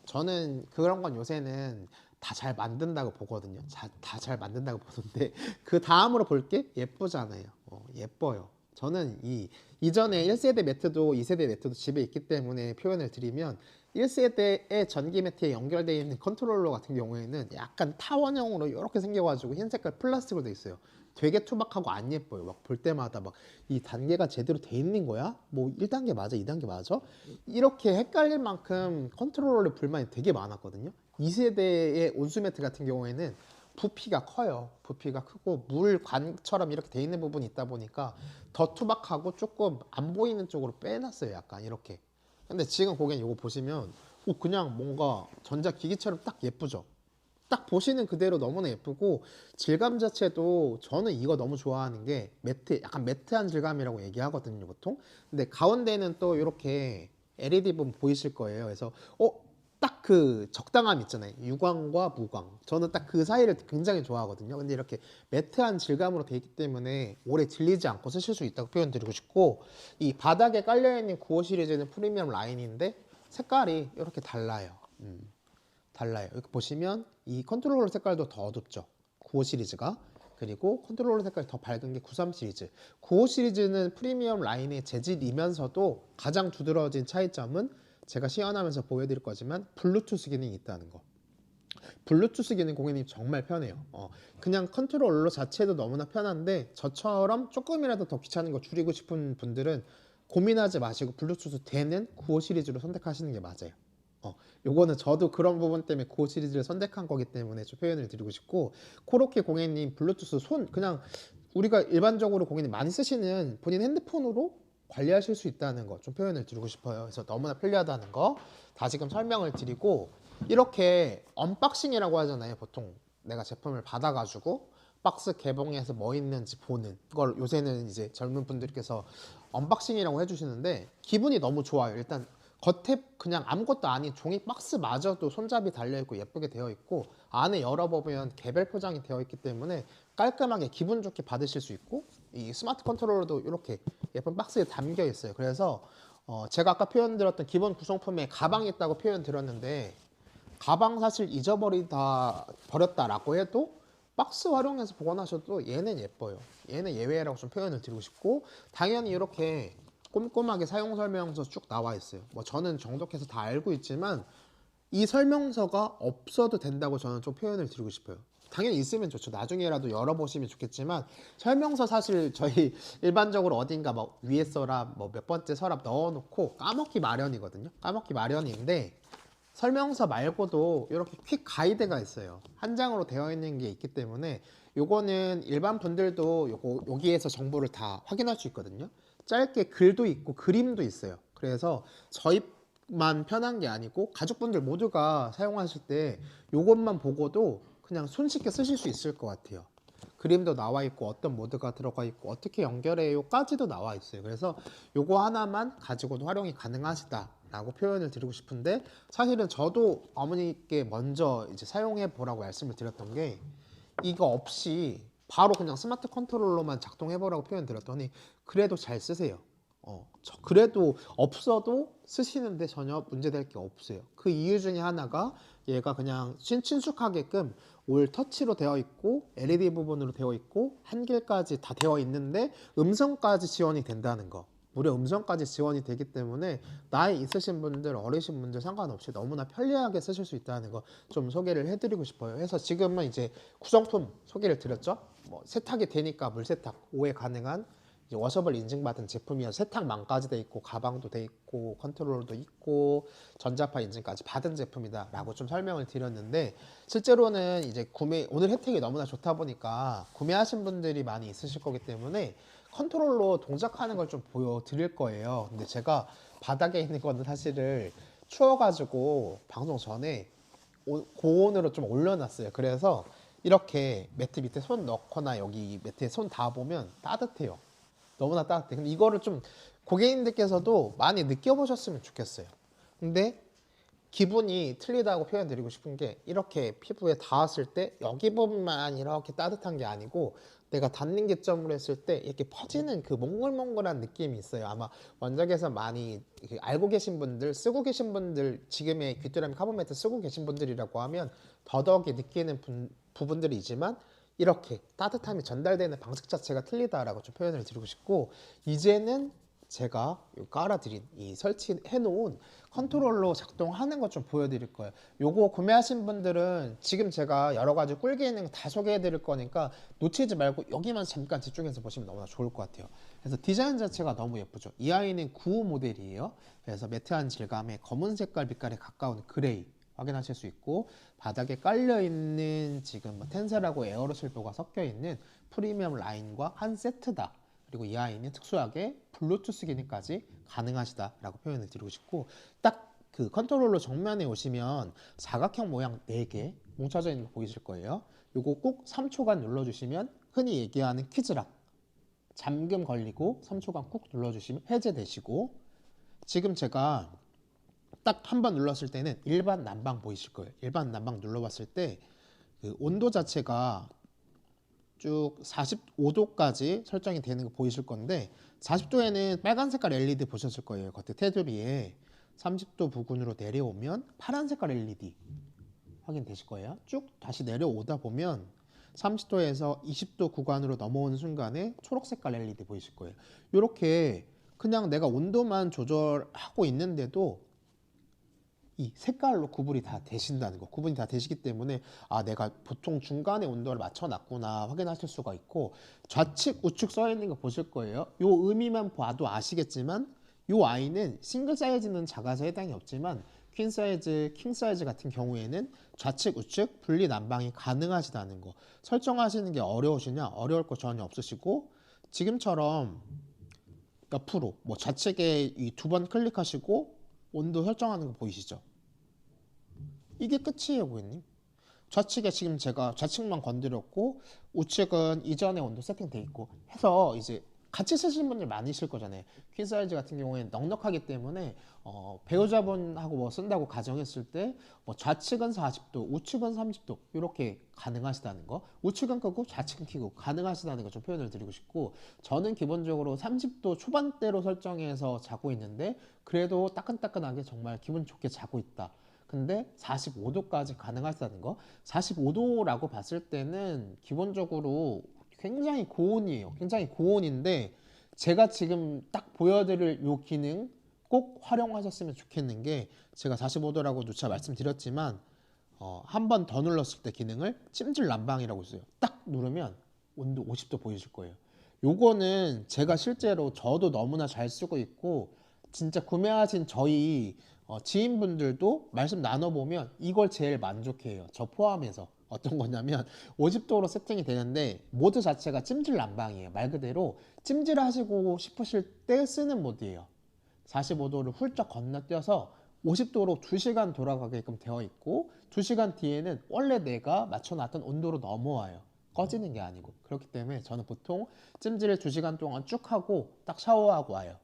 Speaker 1: 저는 그런 건 요새는 다 잘 만든다고 보거든요. 다 잘 만든다고 보는데 그 다음으로 볼 게 예쁘잖아요. 예뻐요. 저는 이전에 1세대 매트도 2세대 매트도 집에 있기 때문에 표현을 드리면, 1세대의 전기 매트에 연결되어 있는 컨트롤러 같은 경우에는 약간 타원형으로 이렇게 생겨가지고 흰 색깔 플라스틱으로 돼 있어요. 되게 투박하고 안 예뻐요. 막 볼 때마다 막 이 단계가 제대로 돼 있는 거야? 뭐 1단계 맞아? 2단계 맞아? 이렇게 헷갈릴 만큼 컨트롤러에 불만이 되게 많았거든요. 2세대의 온수 매트 같은 경우에는 부피가 커요. 부피가 크고 물관처럼 이렇게 돼 있는 부분이 있다 보니까 더 투박하고 조금 안 보이는 쪽으로 빼놨어요. 약간 이렇게. 근데 지금 고객님 이거 보시면 그냥 뭔가 전자기기처럼 딱 예쁘죠. 딱 보시는 그대로 너무나 예쁘고, 질감 자체도 저는 이거 너무 좋아하는 게 매트, 약간 매트한 질감이라고 얘기하거든요 보통. 근데 가운데는 또 이렇게 LED 부분 보이실 거예요. 그래서 딱 그 적당함 있잖아요. 유광과 무광. 저는 딱 그 사이를 굉장히 좋아하거든요. 근데 이렇게 매트한 질감으로 되어 있기 때문에 오래 질리지 않고 쓰실 수 있다고 표현드리고 싶고, 이 바닥에 깔려있는 9호 시리즈는 프리미엄 라인인데 색깔이 이렇게 달라요. 달라요. 이렇게 보시면 이 컨트롤러 색깔도 더 어둡죠. 9호 시리즈가. 그리고 컨트롤러 색깔이 더 밝은 게 93 시리즈. 9호 시리즈는 프리미엄 라인의 재질이면서도 가장 두드러진 차이점은 제가 시연하면서 보여드릴 거지만 블루투스 기능이 있다는 거. 블루투스 기능 고객님 정말 편해요. 그냥 컨트롤러 자체도 너무나 편한데 저처럼 조금이라도 더 귀찮은 거 줄이고 싶은 분들은 고민하지 마시고 블루투스 되는 9호 시리즈로 선택하시는 게 맞아요. 요거는 저도 그런 부분 때문에 9호 시리즈를 선택한 거기 때문에 좀 표현을 드리고 싶고, 코로케 고객님 블루투스 손 그냥 우리가 일반적으로 고객님 많이 쓰시는 본인 핸드폰으로 관리하실 수 있다는 거 좀 표현을 드리고 싶어요. 그래서 너무나 편리하다는 거 다시금 설명을 드리고, 이렇게 언박싱이라고 하잖아요. 보통 내가 제품을 받아가지고 박스 개봉해서 뭐 있는지 보는 걸 요새는 이제 젊은 분들께서 언박싱이라고 해주시는데 기분이 너무 좋아요. 일단 겉에 그냥 아무것도 아닌 종이 박스마저도 손잡이 달려있고 예쁘게 되어 있고, 안에 열어보면 개별 포장이 되어 있기 때문에 깔끔하게 기분 좋게 받으실 수 있고, 이 스마트 컨트롤러도 이렇게 예쁜 박스에 담겨 있어요. 그래서 제가 아까 표현 드렸던 기본 구성품에 가방이 있다고 표현 드렸는데, 가방 사실 잊어버리다 버렸다라고 해도 박스 활용해서 보관하셔도 얘는 예뻐요. 얘는 예외라고 좀 표현을 드리고 싶고, 당연히 이렇게 꼼꼼하게 사용 설명서 쭉 나와 있어요. 뭐 저는 정독해서 다 알고 있지만 이 설명서가 없어도 된다고 저는 좀 표현을 드리고 싶어요. 당연히 있으면 좋죠. 나중에라도 열어보시면 좋겠지만 설명서 사실 저희 일반적으로 어딘가 뭐 위에 서랍 뭐 몇 번째 서랍 넣어놓고 까먹기 마련이거든요. 까먹기 마련인데 설명서 말고도 이렇게 퀵 가이드가 있어요. 한 장으로 되어 있는 게 있기 때문에 요거는 일반 분들도 여기에서 정보를 다 확인할 수 있거든요. 짧게 글도 있고 그림도 있어요. 그래서 저희만 편한 게 아니고 가족분들 모두가 사용하실 때 요것만 보고도 그냥 손쉽게 쓰실 수 있을 것 같아요. 그림도 나와 있고 어떤 모드가 들어가 있고 어떻게 연결해요까지도 나와 있어요. 그래서 요거 하나만 가지고도 활용이 가능하시다 라고 표현을 드리고 싶은데, 사실은 저도 어머니께 먼저 이제 사용해 보라고 말씀을 드렸던 게 이거 없이 바로 그냥 스마트 컨트롤러만 작동해 보라고 표현 드렸더니 그래도 잘 쓰세요. 그래도 없어도 쓰시는데 전혀 문제될 게 없어요. 그 이유 중에 하나가 얘가 그냥 친숙하게끔 올 터치로 되어 있고 LED 부분으로 되어 있고 한글까지 다 되어 있는데 음성까지 지원이 된다는 거. 무려 음성까지 지원이 되기 때문에 나이 있으신 분들, 어리신 분들 상관없이 너무나 편리하게 쓰실 수 있다는 거 좀 소개를 해드리고 싶어요. 그래서 지금은 이제 구성품 소개를 드렸죠. 뭐 세탁이 되니까 물세탁 5회 가능한 이제 워셔블 인증받은 제품이어서 세탁망까지 돼 있고 가방도 돼 있고 컨트롤러도 있고 전자파 인증까지 받은 제품이다라고 좀 설명을 드렸는데, 실제로는 이제 오늘 혜택이 너무나 좋다 보니까 구매하신 분들이 많이 있으실 거기 때문에 컨트롤러 동작하는 걸 좀 보여드릴 거예요. 근데 제가 바닥에 있는 거는 사실을 추워가지고 방송 전에 고온으로 좀 올려놨어요. 그래서 이렇게 매트 밑에 손 넣거나 여기 매트에 손 닿아보면 따뜻해요. 너무나 따뜻해. 근데 이거를 좀 고객님들께서도 많이 느껴보셨으면 좋겠어요. 근데 기분이 틀리다고 표현드리고 싶은 게, 이렇게 피부에 닿았을 때 여기 부분만 이렇게 따뜻한 게 아니고 내가 닿는 기점으로 했을 때 이렇게 퍼지는 그 몽글몽글한 느낌이 있어요. 아마 원작에서 많이 알고 계신 분들, 쓰고 계신 분들, 지금의 귀뚜라미 카본 매트 쓰고 계신 분들이라고 하면 더더욱이 느끼는 부분들이지만, 이렇게 따뜻함이 전달되는 방식 자체가 틀리다라고 좀 표현을 드리고 싶고, 이제는 제가 깔아드린 이 설치해 놓은 컨트롤러 작동하는 것 좀 보여드릴 거예요. 요거 구매하신 분들은 지금 제가 여러 가지 꿀게 있는 거 다 소개해 드릴 거니까 놓치지 말고 여기만 잠깐 집중해서 보시면 너무나 좋을 것 같아요. 그래서 디자인 자체가 너무 예쁘죠. 이 아이는 9호 모델이에요. 그래서 매트한 질감의 검은 색깔 빛깔에 가까운 그레이 확인하실 수 있고, 바닥에 깔려 있는 지금 뭐 텐셀하고 에어로실도가 섞여 있는 프리미엄 라인과 한 세트다. 그리고 이 아이는 특수하게 블루투스 기능까지 가능하시다라고 표현을 드리고 싶고, 딱 그 컨트롤러 정면에 오시면 사각형 모양 4개 뭉쳐져 있는 거 보이실 거예요. 요거 꼭 3초간 눌러주시면 흔히 얘기하는 퀴즈락 잠금 걸리고 3초간 꾹 눌러주시면 해제되시고, 지금 제가 딱 한 번 눌렀을 때는 일반 난방 보이실 거예요. 일반 난방 눌러봤을 때 그 온도 자체가 쭉 45도까지 설정이 되는 거 보이실 건데, 40도에는 빨간 색깔 LED 보셨을 거예요. 겉에 테두리에 30도 부근으로 내려오면 파란 색깔 LED 확인되실 거예요. 쭉 다시 내려오다 보면 30도에서 20도 구간으로 넘어오는 순간에 초록 색깔 LED 보이실 거예요. 이렇게 그냥 내가 온도만 조절하고 있는데도 이 색깔로 구분이 다 되신다는 거. 구분이 다 되시기 때문에 아 내가 보통 중간에 온도를 맞춰놨구나 확인하실 수가 있고, 좌측 우측 써 있는 거 보실 거예요. 요 의미만 봐도 아시겠지만 요 아이는 싱글 사이즈는 작아서 해당이 없지만 퀸 사이즈, 킹 사이즈 같은 경우에는 좌측 우측 분리 난방이 가능하시다는 거. 설정하시는 게 어려우시냐? 어려울 거 전혀 없으시고, 지금처럼 옆으로 뭐 좌측에 이 두 번 클릭하시고 온도 설정하는 거 보이시죠? 이게 끝이에요, 고객님. 좌측에 지금 제가 좌측만 건드렸고 우측은 이전에 온도 세팅돼 있고 해서 이제 같이 쓰시는 분들 많으실 거잖아요. 퀸 사이즈 같은 경우에는 넉넉하기 때문에 배우자분하고 뭐 쓴다고 가정했을 때 뭐 좌측은 40도, 우측은 30도 이렇게 가능하시다는 거. 우측은 끄고 좌측은 켜고 가능하시다는 거 좀 표현을 드리고 싶고, 저는 기본적으로 30도 초반대로 설정해서 자고 있는데 그래도 따끈따끈하게 정말 기분 좋게 자고 있다. 근데 45도까지 가능하다는 거. 45도라고 봤을 때는 기본적으로 굉장히 고온이에요. 굉장히 고온인데 제가 지금 딱 보여드릴 요 기능 꼭 활용하셨으면 좋겠는 게, 제가 45도라고 누차 말씀드렸지만 한 번 더 눌렀을 때 기능을 찜질 난방이라고 있어요. 딱 누르면 온도 50도 보이실 거예요. 요거는 제가 실제로 저도 너무나 잘 쓰고 있고, 진짜 구매하신 저희 지인분들도 말씀 나눠보면 이걸 제일 만족해요. 저 포함해서. 어떤 거냐면 50도로 세팅이 되는데 모드 자체가 찜질 난방이에요. 말 그대로 찜질 하시고 싶으실 때 쓰는 모드예요. 45도를 훌쩍 건너뛰어서 50도로 2시간 돌아가게끔 되어 있고, 2시간 뒤에는 원래 내가 맞춰놨던 온도로 넘어와요. 꺼지는 게 아니고. 그렇기 때문에 저는 보통 찜질을 2시간 동안 쭉 하고 딱 샤워하고 와요.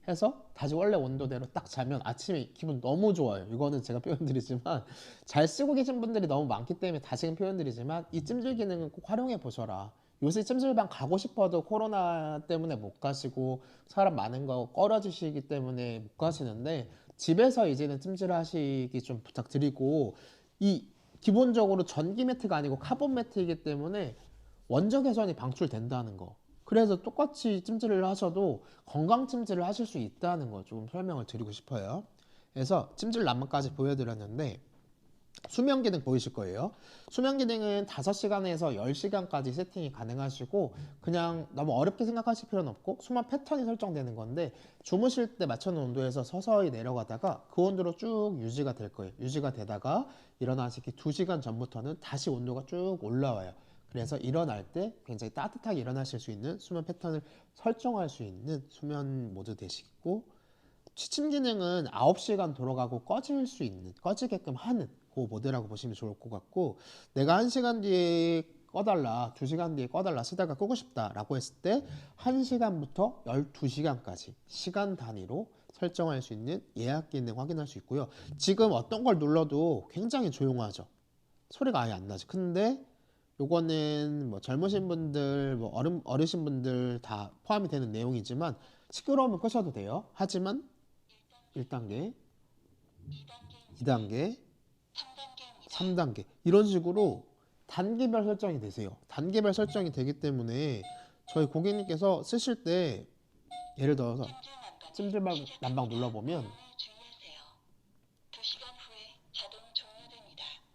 Speaker 1: 해서 다시 원래 온도대로 딱 자면 아침에 기분 너무 좋아요. 이거는 제가 표현드리지만 잘 쓰고 계신 분들이 너무 많기 때문에 다시금 표현드리지만 이 찜질 기능은 꼭 활용해 보셔라. 요새 찜질방 가고 싶어도 코로나 때문에 못 가시고 사람 많은 거 꺼려지시기 때문에 못 가시는데, 집에서 이제는 찜질 하시기 좀 부탁드리고, 이 기본적으로 전기 매트가 아니고 카본 매트이기 때문에 원적 회선이 방출된다는 거. 그래서 똑같이 찜질을 하셔도 건강 찜질을 하실 수 있다는 거 좀 설명을 드리고 싶어요. 그래서 찜질 난방까지 보여드렸는데 수면 기능 보이실 거예요. 수면 기능은 5시간에서 10시간까지 세팅이 가능하시고, 그냥 너무 어렵게 생각하실 필요는 없고 수면 패턴이 설정되는 건데 주무실 때 맞춰놓은 온도에서 서서히 내려가다가 그 온도로 쭉 유지가 될 거예요. 유지가 되다가 일어나시기 2시간 전부터는 다시 온도가 쭉 올라와요. 그래서 일어날 때 굉장히 따뜻하게 일어나실 수 있는 수면 패턴을 설정할 수 있는 수면 모드 되시고, 취침 기능은 9시간 돌아가고 꺼질 수 있는, 꺼지게끔 하는 그 모드라고 보시면 좋을 것 같고, 내가 1시간 뒤에 꺼달라, 2시간 뒤에 꺼달라, 쓰다가 끄고 싶다 라고 했을 때 1시간부터 12시간까지 시간 단위로 설정할 수 있는 예약 기능 확인할 수 있고요. 지금 어떤 걸 눌러도 굉장히 조용하죠. 소리가 아예 안 나죠. 근데 요거는 뭐 젊으신 분들, 뭐 어르신 분들 다 포함이 되는 내용이지만 시끄러우면 끄셔도 돼요. 하지만 1단계, 2단계, 3단계 이런 식으로 단계별 설정이 되세요. 단계별 설정이 되기 때문에 저희 고객님께서 쓰실 때 예를 들어서 찜질 난방 눌러보면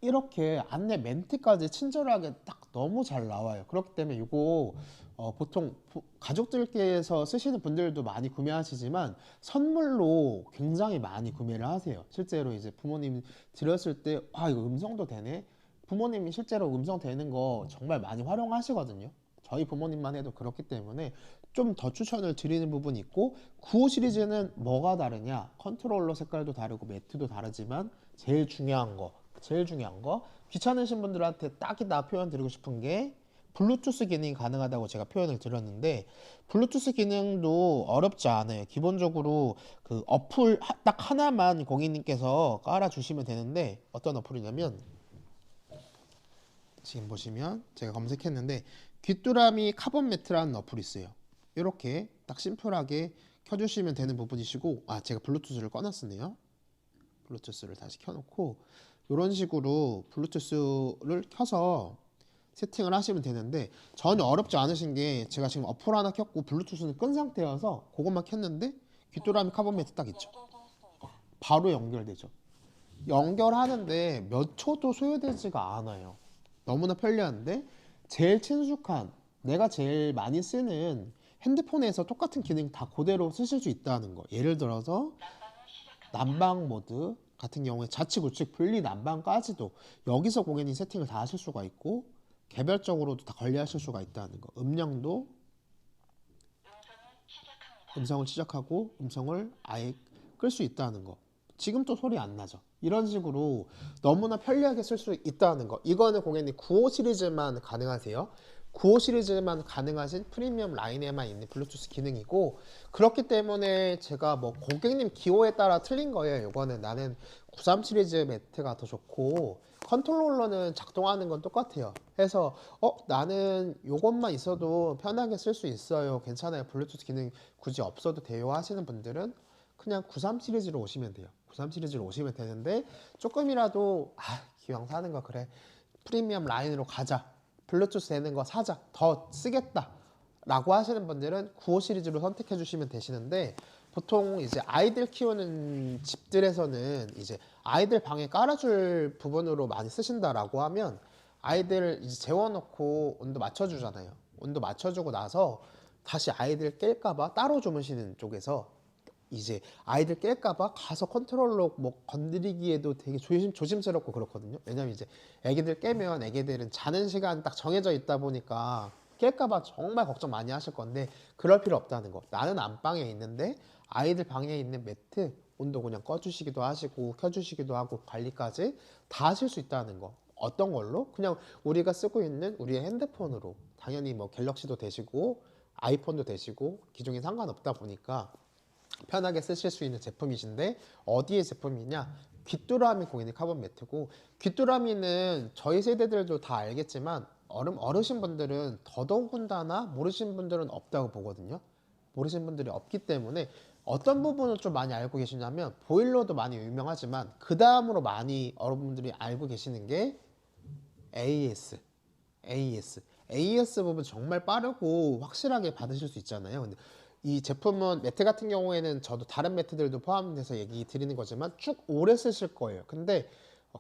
Speaker 1: 이렇게 안내 멘트까지 친절하게 딱 너무 잘 나와요. 그렇기 때문에 이거 보통 가족들께서 쓰시는 분들도 많이 구매하시지만 선물로 굉장히 많이 구매를 하세요. 실제로 이제 부모님 드렸을 때 아 이거 음성도 되네. 부모님이 실제로 음성 되는 거 정말 많이 활용하시거든요. 저희 부모님만 해도 그렇기 때문에 좀 더 추천을 드리는 부분이 있고, 9호 시리즈는 뭐가 다르냐? 컨트롤러 색깔도 다르고 매트도 다르지만 제일 중요한 거 귀찮으신 분들한테 딱이다 표현 드리고 싶은 게 블루투스 기능이 가능하다고 제가 표현을 드렸는데, 블루투스 기능도 어렵지 않아요. 기본적으로 그 어플 딱 하나만 고객님께서 깔아 주시면 되는데, 어떤 어플이냐면 지금 보시면 제가 검색했는데 귀뚜라미 카본 매트라는 어플이 있어요. 이렇게 딱 심플하게 켜주시면 되는 부분이시고, 아 제가 블루투스를 꺼놨었네요. 블루투스를 다시 켜놓고 이런 식으로 블루투스를 켜서 세팅을 하시면 되는데, 전혀 어렵지 않으신 게 제가 지금 어플 하나 켰고 블루투스는 끈 상태여서 그것만 켰는데 귀뚜라미 카본 매트 딱 있죠. 바로 연결되죠. 연결하는데 몇 초도 소요되지가 않아요. 너무나 편리한데 제일 친숙한 내가 제일 많이 쓰는 핸드폰에서 똑같은 기능 다 그대로 쓰실 수 있다는 거. 예를 들어서 난방 모드 같은 경우에 좌측 우측 분리 난방까지도 여기서 고객님 세팅을 다 하실 수가 있고 개별적으로도 다 관리하실 수가 있다는 거. 음량도 음성을 시작하고 음성을 아예 끌 수 있다는 거. 지금 또 소리 안 나죠. 이런 식으로 너무나 편리하게 쓸 수 있다는 거. 이거는 고객님 95 시리즈만 가능하세요. 95 시리즈만 가능하신 프리미엄 라인에만 있는 블루투스 기능이고, 그렇기 때문에 제가 뭐 고객님 기호에 따라 틀린 거예요. 이거는 나는 93 시리즈 매트가 더 좋고 컨트롤러는 작동하는 건 똑같아요. 해서 나는 이것만 있어도 편하게 쓸 수 있어요, 괜찮아요, 블루투스 기능 굳이 없어도 돼요 하시는 분들은 그냥 93 시리즈로 오시면 돼요. 93 시리즈로 오시면 되는데, 조금이라도 기왕 사는 거 그래 프리미엄 라인으로 가자, 블루투스 되는 거 사자, 더 쓰겠다 라고 하시는 분들은 95 시리즈로 선택해 주시면 되시는데, 보통 이제 아이들 키우는 집들에서는 이제 아이들 방에 깔아줄 부분으로 많이 쓰신다라고 하면 아이들 이제 재워놓고 온도 맞춰주잖아요. 온도 맞춰주고 나서 다시 아이들 깰까봐 따로 주무시는 쪽에서 이제 아이들 깰까봐 가서 컨트롤러 뭐 건드리기에도 되게 조심스럽고 그렇거든요. 왜냐면 이제 애기들 깨면 애기들은 자는 시간 딱 정해져 있다 보니까 깰까봐 정말 걱정 많이 하실 건데, 그럴 필요 없다는 거. 나는 안방에 있는데 아이들 방에 있는 매트 온도 그냥 꺼주시기도 하시고 켜주시기도 하고 관리까지 다 하실 수 있다는 거. 어떤 걸로? 그냥 우리가 쓰고 있는 우리의 핸드폰으로, 당연히 뭐 갤럭시도 되시고 아이폰도 되시고 기종이 상관없다 보니까 편하게 쓰실 수 있는 제품이신데, 어디의 제품이냐? 귀뚜라미 고객님 카본 매트고, 귀뚜라미는 저희 세대들도 다 알겠지만 어르신 분들은 더더군다나 모르신 분들은 없다고 보거든요. 모르신 분들이 없기 때문에 어떤 부분을 좀 많이 알고 계시냐면, 보일러도 많이 유명하지만 그 다음으로 많이 여러분들이 알고 계시는 게 AS. AS 부분 정말 빠르고 확실하게 받으실 수 있잖아요. 근데 이 제품은 매트 같은 경우에는 저도 다른 매트들도 포함돼서 얘기 드리는 거지만 쭉 오래 쓰실 거예요. 근데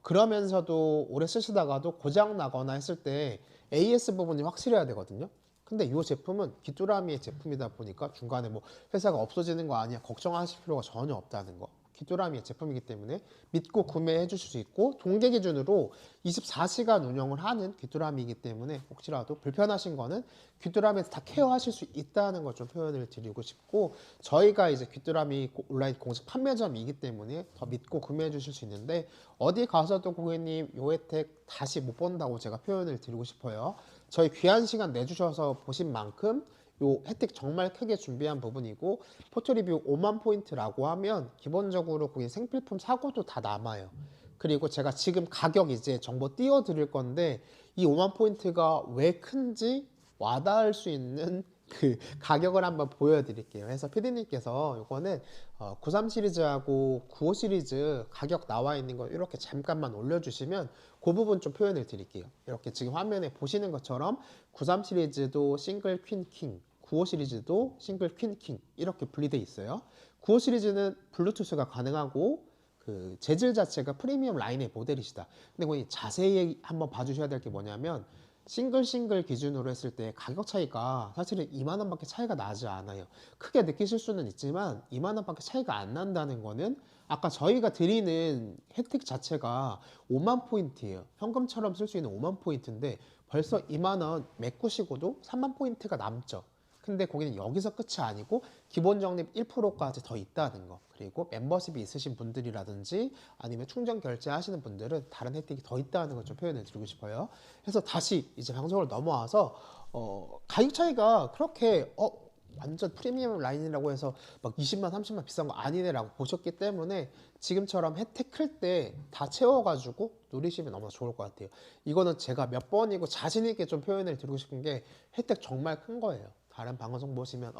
Speaker 1: 그러면서도 오래 쓰시다가도 고장 나거나 했을 때 AS 부분이 확실해야 되거든요. 근데 이 제품은 귀뚜라미의 제품이다 보니까 중간에 뭐 회사가 없어지는 거 아니야 걱정하실 필요가 전혀 없다는 거. 귀뚜라미의 제품이기 때문에 믿고 구매해 주실 수 있고, 동계 기준으로 24시간 운영을 하는 귀뚜라미이기 때문에 혹시라도 불편하신 거는 귀뚜라미에서 다 케어하실 수 있다는 걸 좀 표현을 드리고 싶고, 저희가 이제 귀뚜라미 온라인 공식 판매점이기 때문에 더 믿고 구매해 주실 수 있는데, 어디 가서도 고객님 요 혜택 다시 못 본다고 제가 표현을 드리고 싶어요. 저희 귀한 시간 내주셔서 보신 만큼 요 혜택 정말 크게 준비한 부분이고, 포토리뷰 5만 포인트라고 하면 기본적으로 거기 생필품 사고도 다 남아요. 그리고 제가 지금 가격 이제 정보 띄워 드릴 건데, 이 5만 포인트가 왜 큰지 와닿을 수 있는 그 가격을 한번 보여드릴게요. 그래서 피디님께서 요거는 93 시리즈하고 95 시리즈 가격 나와 있는 거 이렇게 잠깐만 올려주시면 그 부분 좀 표현을 드릴게요. 이렇게 지금 화면에 보시는 것처럼 93 시리즈도 싱글 퀸 킹, 95 시리즈도 싱글 퀸 킹 이렇게 분리되어 있어요. 95 시리즈는 블루투스가 가능하고 그 재질 자체가 프리미엄 라인의 모델이시다. 근데 거기 자세히 한번 봐주셔야 될 게 뭐냐면, 싱글 기준으로 했을 때 가격 차이가 사실은 2만 원밖에 차이가 나지 않아요. 크게 느끼실 수는 있지만 2만 원밖에 차이가 안 난다는 거는 아까 저희가 드리는 혜택 자체가 5만 포인트예요. 현금처럼 쓸 수 있는 5만 포인트인데 벌써 2만 원 메꾸시고도 3만 포인트가 남죠. 근데 거기는 여기서 끝이 아니고 기본 적립 1%까지 더 있다는 거, 그리고 멤버십이 있으신 분들이라든지 아니면 충전 결제하시는 분들은 다른 혜택이 더 있다는 걸 좀 표현해 드리고 싶어요. 그래서 다시 이제 방송을 넘어와서 가격 차이가 그렇게 완전 프리미엄 라인이라고 해서 막 20만 30만 비싼 거 아니네 라고 보셨기 때문에 지금처럼 혜택 클 때 다 채워가지고 누리시면 너무 좋을 것 같아요. 이거는 제가 몇 번이고 자신 있게 좀 표현을 드리고 싶은 게, 혜택 정말 큰 거예요. 다른 방송 보시면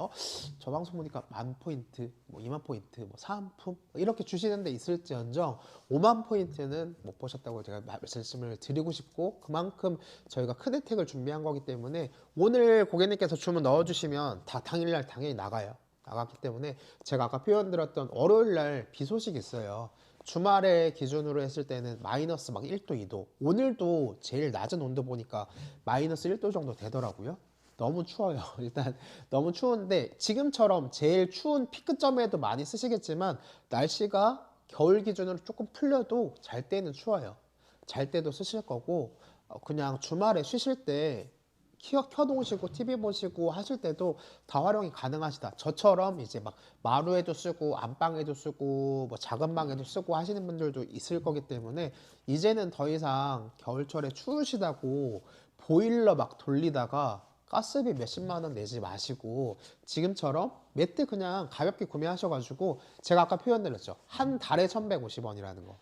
Speaker 1: 저 방송 보니까 1000포인트, 뭐 2만 포인트, 뭐 사은품 이렇게 주시는 데 있을지언정 5만 포인트는 못 보셨다고 제가 말씀을 드리고 싶고, 그만큼 저희가 큰 혜택을 준비한 거기 때문에 오늘 고객님께서 주문 넣어주시면 다 당일날 당연히 나가요. 나갔기 때문에 제가 아까 표현 드렸던 월요일날 비 소식이 있어요. 주말에 기준으로 했을 때는 마이너스 막 1도, 2도. 오늘도 제일 낮은 온도 보니까 마이너스 1도 정도 되더라고요. 너무 추워요. 일단 너무 추운데 지금처럼 제일 추운 피크점에도 많이 쓰시겠지만 날씨가 겨울 기준으로 조금 풀려도 잘 때는 추워요. 잘 때도 쓰실 거고 그냥 주말에 쉬실 때 켜놓으시고 TV 보시고 하실 때도 다 활용이 가능하시다. 저처럼 이제 막 마루에도 쓰고 안방에도 쓰고 뭐 작은 방에도 쓰고 하시는 분들도 있을 거기 때문에 이제는 더 이상 겨울철에 추우시다고 보일러 막 돌리다가 가스비 몇십만 원 내지 마시고 지금처럼 매트 그냥 가볍게 구매하셔가지고 제가 아까 표현드렸죠. 한 달에 1,150원이라는 거.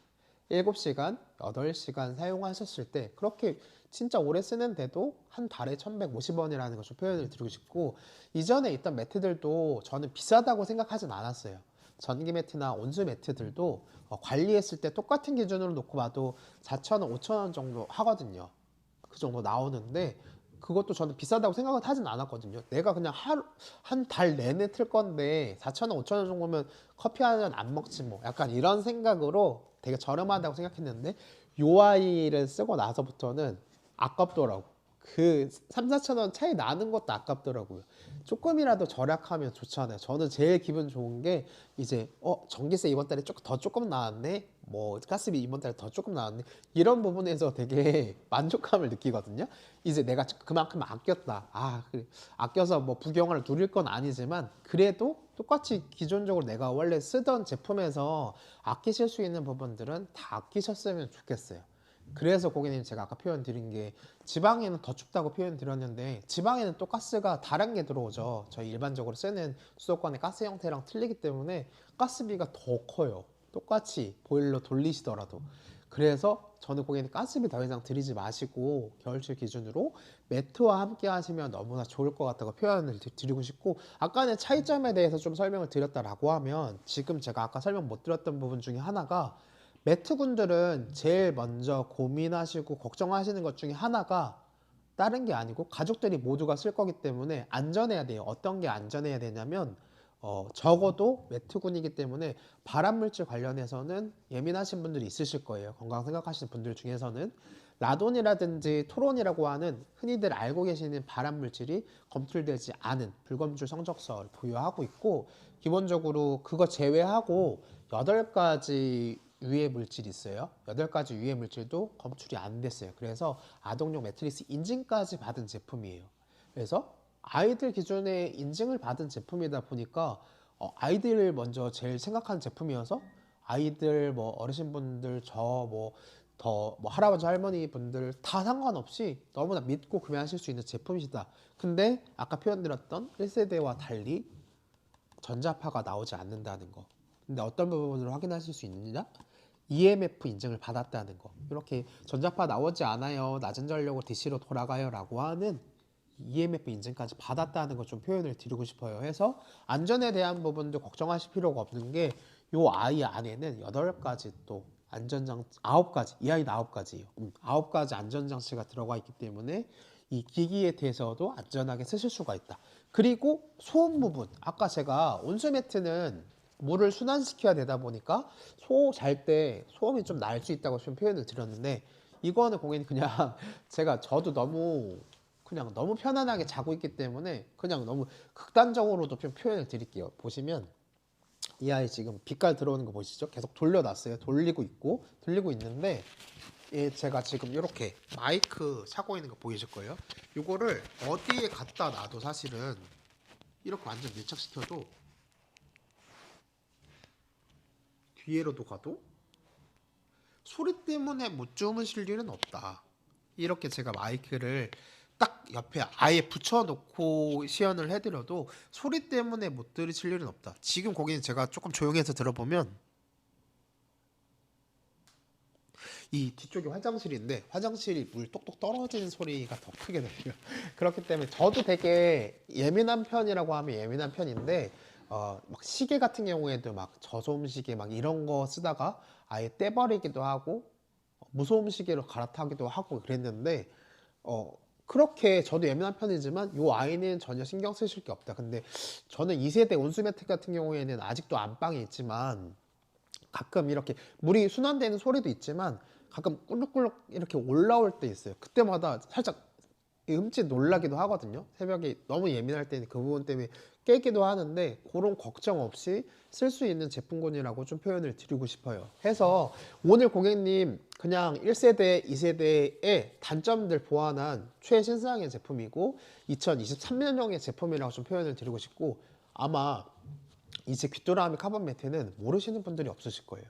Speaker 1: 7시간, 8시간 사용하셨을 때 그렇게 진짜 오래 쓰는데도 한 달에 1,150원이라는 걸 좀 표현을 드리고 싶고 이전에 있던 매트들도 저는 비싸다고 생각하진 않았어요. 전기 매트나 온수 매트들도 관리했을 때 똑같은 기준으로 놓고 봐도 4,000원, 5,000원 정도 하거든요. 그 정도 나오는데 그것도 저는 비싸다고 생각은 하진 않았거든요. 내가 그냥 한 달 내내 틀 건데 4,000원, 5,000원 정도면 커피 한 잔 안 먹지 뭐. 약간 이런 생각으로 되게 저렴하다고 생각했는데 요 아이를 쓰고 나서부터는 아깝더라고. 그 3, 4천 원 차이 나는 것도 아깝더라고요. 조금이라도 절약하면 좋잖아요. 저는 제일 기분 좋은 게 이제 전기세 이번 달에 조금 나왔네. 뭐 가스비 이번 달에 더 조금 나왔네. 이런 부분에서 되게 만족감을 느끼거든요. 이제 내가 그만큼 아꼈다. 그래. 아껴서 뭐 부경을 누릴 건 아니지만 그래도 똑같이 기존적으로 내가 원래 쓰던 제품에서 아끼실 수 있는 부분들은 다 아끼셨으면 좋겠어요. 그래서 고객님 제가 아까 표현 드린 게 지방에는 더 춥다고 표현 드렸는데 지방에는 또 가스가 다른 게 들어오죠. 저희 일반적으로 쓰는 수도권의 가스 형태랑 틀리기 때문에 가스비가 더 커요. 똑같이 보일러 돌리시더라도. 그래서 저는 고객님 가스비 더 이상 들이지 마시고 겨울철 기준으로 매트와 함께 하시면 너무나 좋을 것 같다고 표현을 드리고 싶고 아까는 차이점에 대해서 좀 설명을 드렸다라고 하면 지금 제가 아까 설명 못 드렸던 부분 중에 하나가 매트분들은 제일 먼저 고민하시고 걱정하시는 것 중에 하나가 다른 게 아니고 가족들이 모두가 쓸 거기 때문에 안전해야 돼요. 어떤 게 안전해야 되냐면 적어도 매트군이기 때문에 발암물질 관련해서는 예민하신 분들이 있으실 거예요. 건강 생각하시는 분들 중에서는 라돈이라든지 토론이라고 하는 흔히들 알고 계시는 발암물질이 검출되지 않은 불검출 성적서를 보유하고 있고 기본적으로 그거 제외하고 8가지 유해 물질이 있어요. 8가지 유해 물질도 검출이 안 됐어요. 그래서 아동용 매트리스 인증까지 받은 제품이에요. 그래서 아이들 기준에 인증을 받은 제품이다 보니까 아이들을 먼저 제일 생각하는 제품이어서 아이들 뭐 어르신분들 저 뭐 더 뭐 할아버지 할머니 분들 다 상관없이 너무나 믿고 구매하실 수 있는 제품이시다. 근데 아까 표현드렸던 1세대와 달리 전자파가 나오지 않는다는 거. 근데 어떤 부분으로 확인하실 수 있느냐? EMF 인증을 받았다는 거. 이렇게 전자파 나오지 않아요. 낮은 전력으로 DC로 돌아가요. 라고 하는 EMF 인증까지 받았다는 거 좀 표현을 드리고 싶어요. 해서 안전에 대한 부분도 걱정하실 필요가 없는 게 요 아이 안에는 8가지 또 안전장치, 9가지, 이 아이는 9가지예요. 9가지 안전장치가 들어가 있기 때문에 이 기기에 대해서도 안전하게 쓰실 수가 있다. 그리고 소음 부분. 아까 제가 온수 매트는 물을 순환시켜야 되다 보니까 잘 때 소음이 좀 날 수 있다고 좀 표현을 드렸는데 이거는 공연 그냥 저도 너무 편안하게 자고 있기 때문에 그냥 너무 극단적으로도 좀 표현을 드릴게요. 보시면 이 아이 지금 빛깔 들어오는 거 보시죠? 계속 돌려놨어요. 돌리고 있는데 제가 지금 이렇게 마이크 차고 있는 거 보이실 거예요. 이거를 어디에 갖다 놔도 사실은 이렇게 완전 밀착시켜도 뒤에로도 가도 소리 때문에 못 주무실 일은 없다. 이렇게 제가 마이크를 딱 옆에 아예 붙여놓고 시연을 해드려도 소리 때문에 못 들으실 일은 없다. 지금 거기는 제가 조금 조용해서 들어보면 이 뒤쪽이 화장실인데 화장실이 물 똑똑 떨어지는 소리가 더 크게 들려요. 그렇기 때문에 저도 되게 예민한 편이라고 하면 예민한 편인데 막 시계 같은 경우에도 막 저소음 시계 막 이런 거 쓰다가 아예 떼버리기도 하고 무소음 시계로 갈아타기도 하고 그랬는데 그렇게 저도 예민한 편이지만 요 아이는 전혀 신경 쓰실 게 없다. 근데 저는 2세대 온수 매트 같은 경우에는 아직도 안방에 있지만 가끔 이렇게 물이 순환되는 소리도 있지만 가끔 꿀룩꿀룩 이렇게 올라올 때 있어요. 그때마다 살짝 흠칫 놀라기도 하거든요. 새벽에 너무 예민할 때는 그 부분 때문에 깨기도 하는데 그런 걱정 없이 쓸 수 있는 제품군이라고 좀 표현을 드리고 싶어요. 해서 오늘 고객님 그냥 1세대, 2세대의 단점들 보완한 최신상의 제품이고 2023년형의 제품이라고 좀 표현을 드리고 싶고, 아마 이제 귀뚜라미 카본 매트는 모르시는 분들이 없으실 거예요.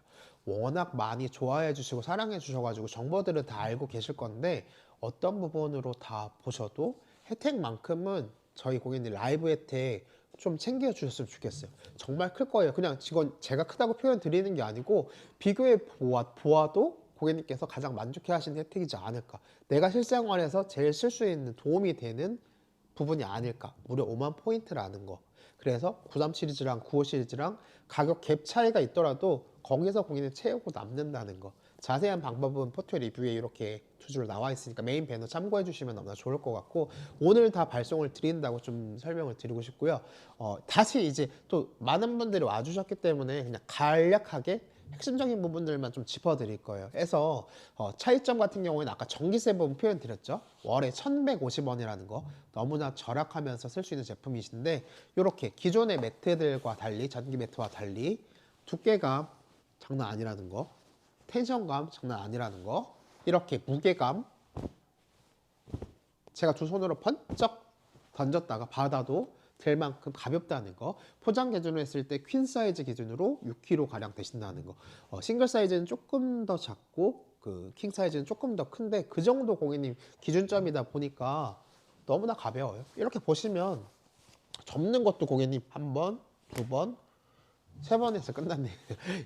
Speaker 1: 워낙 많이 좋아해 주시고 사랑해 주셔가지고 정보들은 다 알고 계실 건데, 어떤 부분으로 다 보셔도 혜택만큼은 저희 고객님 라이브 혜택 좀 챙겨 주셨으면 좋겠어요. 정말 클 거예요. 그냥 이건 제가 크다고 표현 드리는 게 아니고 비교해 보아도 고객님께서 가장 만족해 하시는 혜택이지 않을까. 내가 실생활에서 제일 쓸 수 있는 도움이 되는 부분이 아닐까. 무려 5만 포인트라는 거. 그래서 93 시리즈랑 95 시리즈랑 가격 갭 차이가 있더라도 거기서 고객님 채우고 남는다는 거. 자세한 방법은 포토 리뷰에 이렇게 두 줄 나와 있으니까 메인 배너 참고해 주시면 너무나 좋을 것 같고, 오늘 다 발송을 드린다고 좀 설명을 드리고 싶고요. 다시 이제 또 많은 분들이 와주셨기 때문에 그냥 간략하게 핵심적인 부분들만 좀 짚어드릴 거예요. 그래서 차이점 같은 경우에는 아까 전기세 부분 표현 드렸죠. 월에 1150원이라는 거 너무나 절약하면서 쓸 수 있는 제품이신데, 이렇게 기존의 매트들과 달리, 전기 매트와 달리 두께감 장난 아니라는 거, 텐션감 장난 아니라는 거, 이렇게 무게감, 제가 두 손으로 번쩍 던졌다가 받아도 될 만큼 가볍다는 거, 포장 기준으로 했을 때 퀸 사이즈 기준으로 6kg 가량 되신다는 거, 싱글 사이즈는 조금 더 작고 킹 사이즈는 조금 더 큰데 그 정도 고객님 기준점이다 보니까 너무나 가벼워요. 이렇게 보시면 접는 것도 고객님 한 번, 두 번, 세 번에서 끝났네요.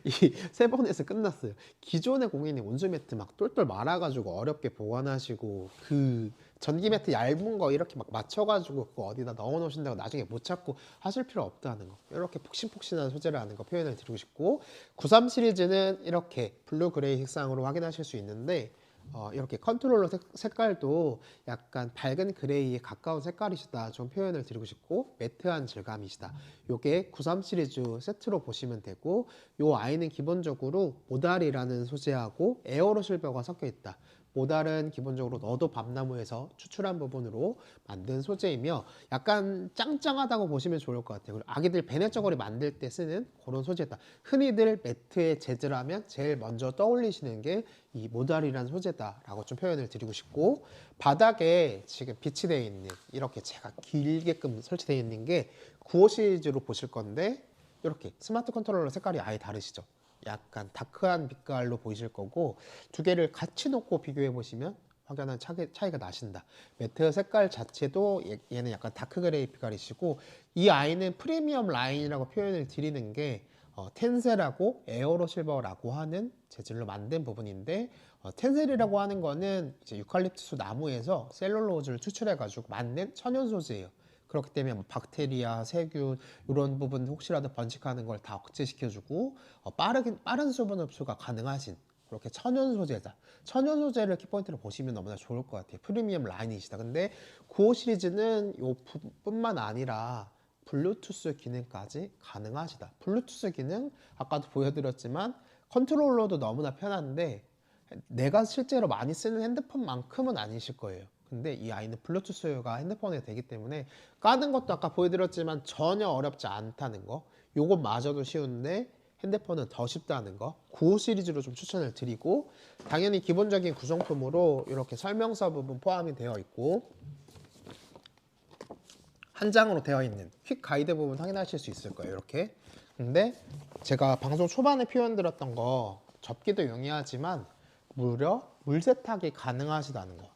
Speaker 1: 이 세 번에서 끝났어요. 기존의 고객님 온수 매트 막 똘똘 말아가지고 어렵게 보관하시고, 그 전기 매트 얇은 거 이렇게 막 맞춰가지고 그거 어디다 넣어 놓으신다고 나중에 못 찾고 하실 필요 없다는 거. 이렇게 푹신푹신한 소재라는 거 표현을 드리고 싶고, 93 시리즈는 이렇게 블루 그레이 색상으로 확인하실 수 있는데, 이렇게 컨트롤러 색깔도 약간 밝은 그레이에 가까운 색깔이시다 좀 표현을 드리고 싶고, 매트한 질감이시다. 요게 93 시리즈 세트로 보시면 되고, 요 아이는 기본적으로 모달이라는 소재하고 에어로 실버가 섞여 있다. 모달은 기본적으로 너도 밤나무에서 추출한 부분으로 만든 소재이며 약간 짱짱하다고 보시면 좋을 것 같아요. 그리고 아기들 베네 저고리 만들 때 쓰는 그런 소재다. 흔히들 매트의 재질하면 제일 먼저 떠올리시는 게 이 모달이라는 소재다라고 좀 표현을 드리고 싶고, 바닥에 지금 빛이 되어 있는, 이렇게 제가 길게끔 설치되어 있는 게 95 시리즈로 보실 건데, 이렇게 스마트 컨트롤러 색깔이 아예 다르시죠. 약간 다크한 빛깔로 보이실 거고, 두 개를 같이 놓고 비교해 보시면 확연한 차이가 나신다. 매트 색깔 자체도 얘는 약간 다크 그레이 빛깔이시고, 이 아이는 프리미엄 라인이라고 표현을 드리는 게 텐셀하고 에어로 실버라고 하는 재질로 만든 부분인데, 텐셀이라고 하는 거는 이제 유칼립투스 나무에서 셀룰로즈를 추출해 가지고 만든 천연 소재예요. 그렇기 때문에 뭐 박테리아, 세균 이런 부분 혹시라도 번식하는 걸 다 억제시켜주고, 빠른 수분 흡수가 가능하신 그렇게 천연 소재다. 천연 소재를 키포인트로 보시면 너무나 좋을 것 같아요. 프리미엄 라인이시다. 근데 95 시리즈는 요 뿐만 아니라 블루투스 기능까지 가능하시다. 블루투스 기능 아까도 보여드렸지만 컨트롤러도 너무나 편한데 내가 실제로 많이 쓰는 핸드폰만큼은 아니실 거예요. 근데 이 아이는 블루투스가 핸드폰에 되기 때문에 까는 것도 아까 보여드렸지만 전혀 어렵지 않다는 거, 요것마저도 쉬운데 핸드폰은 더 쉽다는 거, 95 시리즈로 좀 추천을 드리고, 당연히 기본적인 구성품으로 이렇게 설명서 부분 포함이 되어 있고 한 장으로 되어 있는 퀵 가이드 부분 확인하실 수 있을 거예요. 이렇게. 근데 제가 방송 초반에 표현드렸던 거, 접기도 용이하지만 무려 물 세탁이 가능하시다는 거.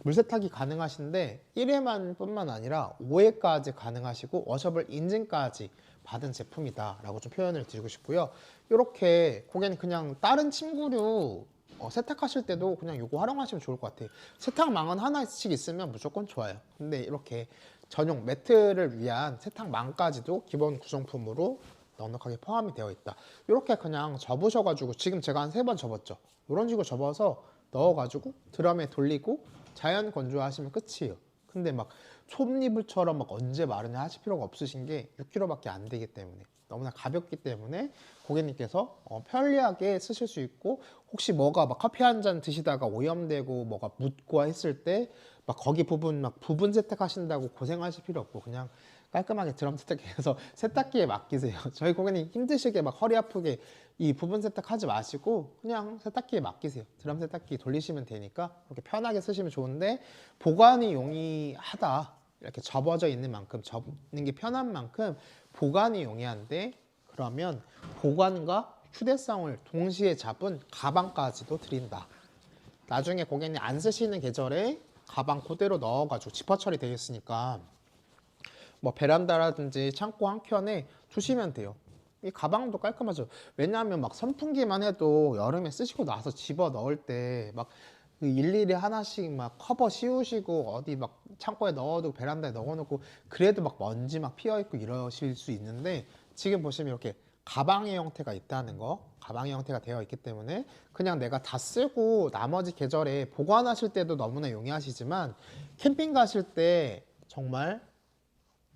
Speaker 1: 물 세탁이 가능하신데 1회만 뿐만 아니라 5회까지 가능하시고 워셔블 인증까지 받은 제품이다 라고 좀 표현을 드리고 싶고요. 이렇게 고객님 그냥 다른 침구류 세탁하실 때도 그냥 이거 활용하시면 좋을 것 같아요. 세탁망은 하나씩 있으면 무조건 좋아요. 근데 이렇게 전용 매트를 위한 세탁망까지도 기본 구성품으로 넉넉하게 포함이 되어 있다. 이렇게 그냥 접으셔가지고, 지금 제가 한 3번 접었죠. 이런 식으로 접어서 넣어가지고 드럼에 돌리고 자연 건조하시면 끝이에요. 근데 막 톱니블처럼 막 언제 마르냐 하실 필요가 없으신 게 6kg밖에 안 되기 때문에 너무나 가볍기 때문에 고객님께서 편리하게 쓰실 수 있고, 혹시 뭐가 막 커피 한 잔 드시다가 오염되고 뭐가 묻고 했을 때 막 거기 부분 막 부분 세탁하신다고 고생하실 필요 없고 그냥 깔끔하게 드럼 세탁해서 세탁기에 맡기세요. 저희 고객님 힘드시게 막 허리 아프게 이 부분 세탁하지 마시고 그냥 세탁기에 맡기세요. 드럼 세탁기 돌리시면 되니까 그렇게 편하게 쓰시면 좋은데, 보관이 용이하다, 이렇게 접어져 있는 만큼, 접는 게 편한 만큼 보관이 용이한데, 그러면 보관과 휴대성을 동시에 잡은 가방까지도 드린다. 나중에 고객님 안 쓰시는 계절에 가방 그대로 넣어가지고 지퍼 처리되어 있으니까 뭐 베란다라든지 창고 한켠에 두시면 돼요. 이 가방도 깔끔하죠. 왜냐하면 막 선풍기만 해도 여름에 쓰시고 나서 집어 넣을 때 막 일일이 하나씩 막 커버 씌우시고 어디 막 창고에 넣어두고 베란다에 넣어놓고 그래도 막 먼지 막 피어있고 이러실 수 있는데, 지금 보시면 이렇게 가방의 형태가 있다는 거, 가방의 형태가 되어 있기 때문에 그냥 내가 다 쓰고 나머지 계절에 보관하실 때도 너무나 용이하시지만 캠핑 가실 때 정말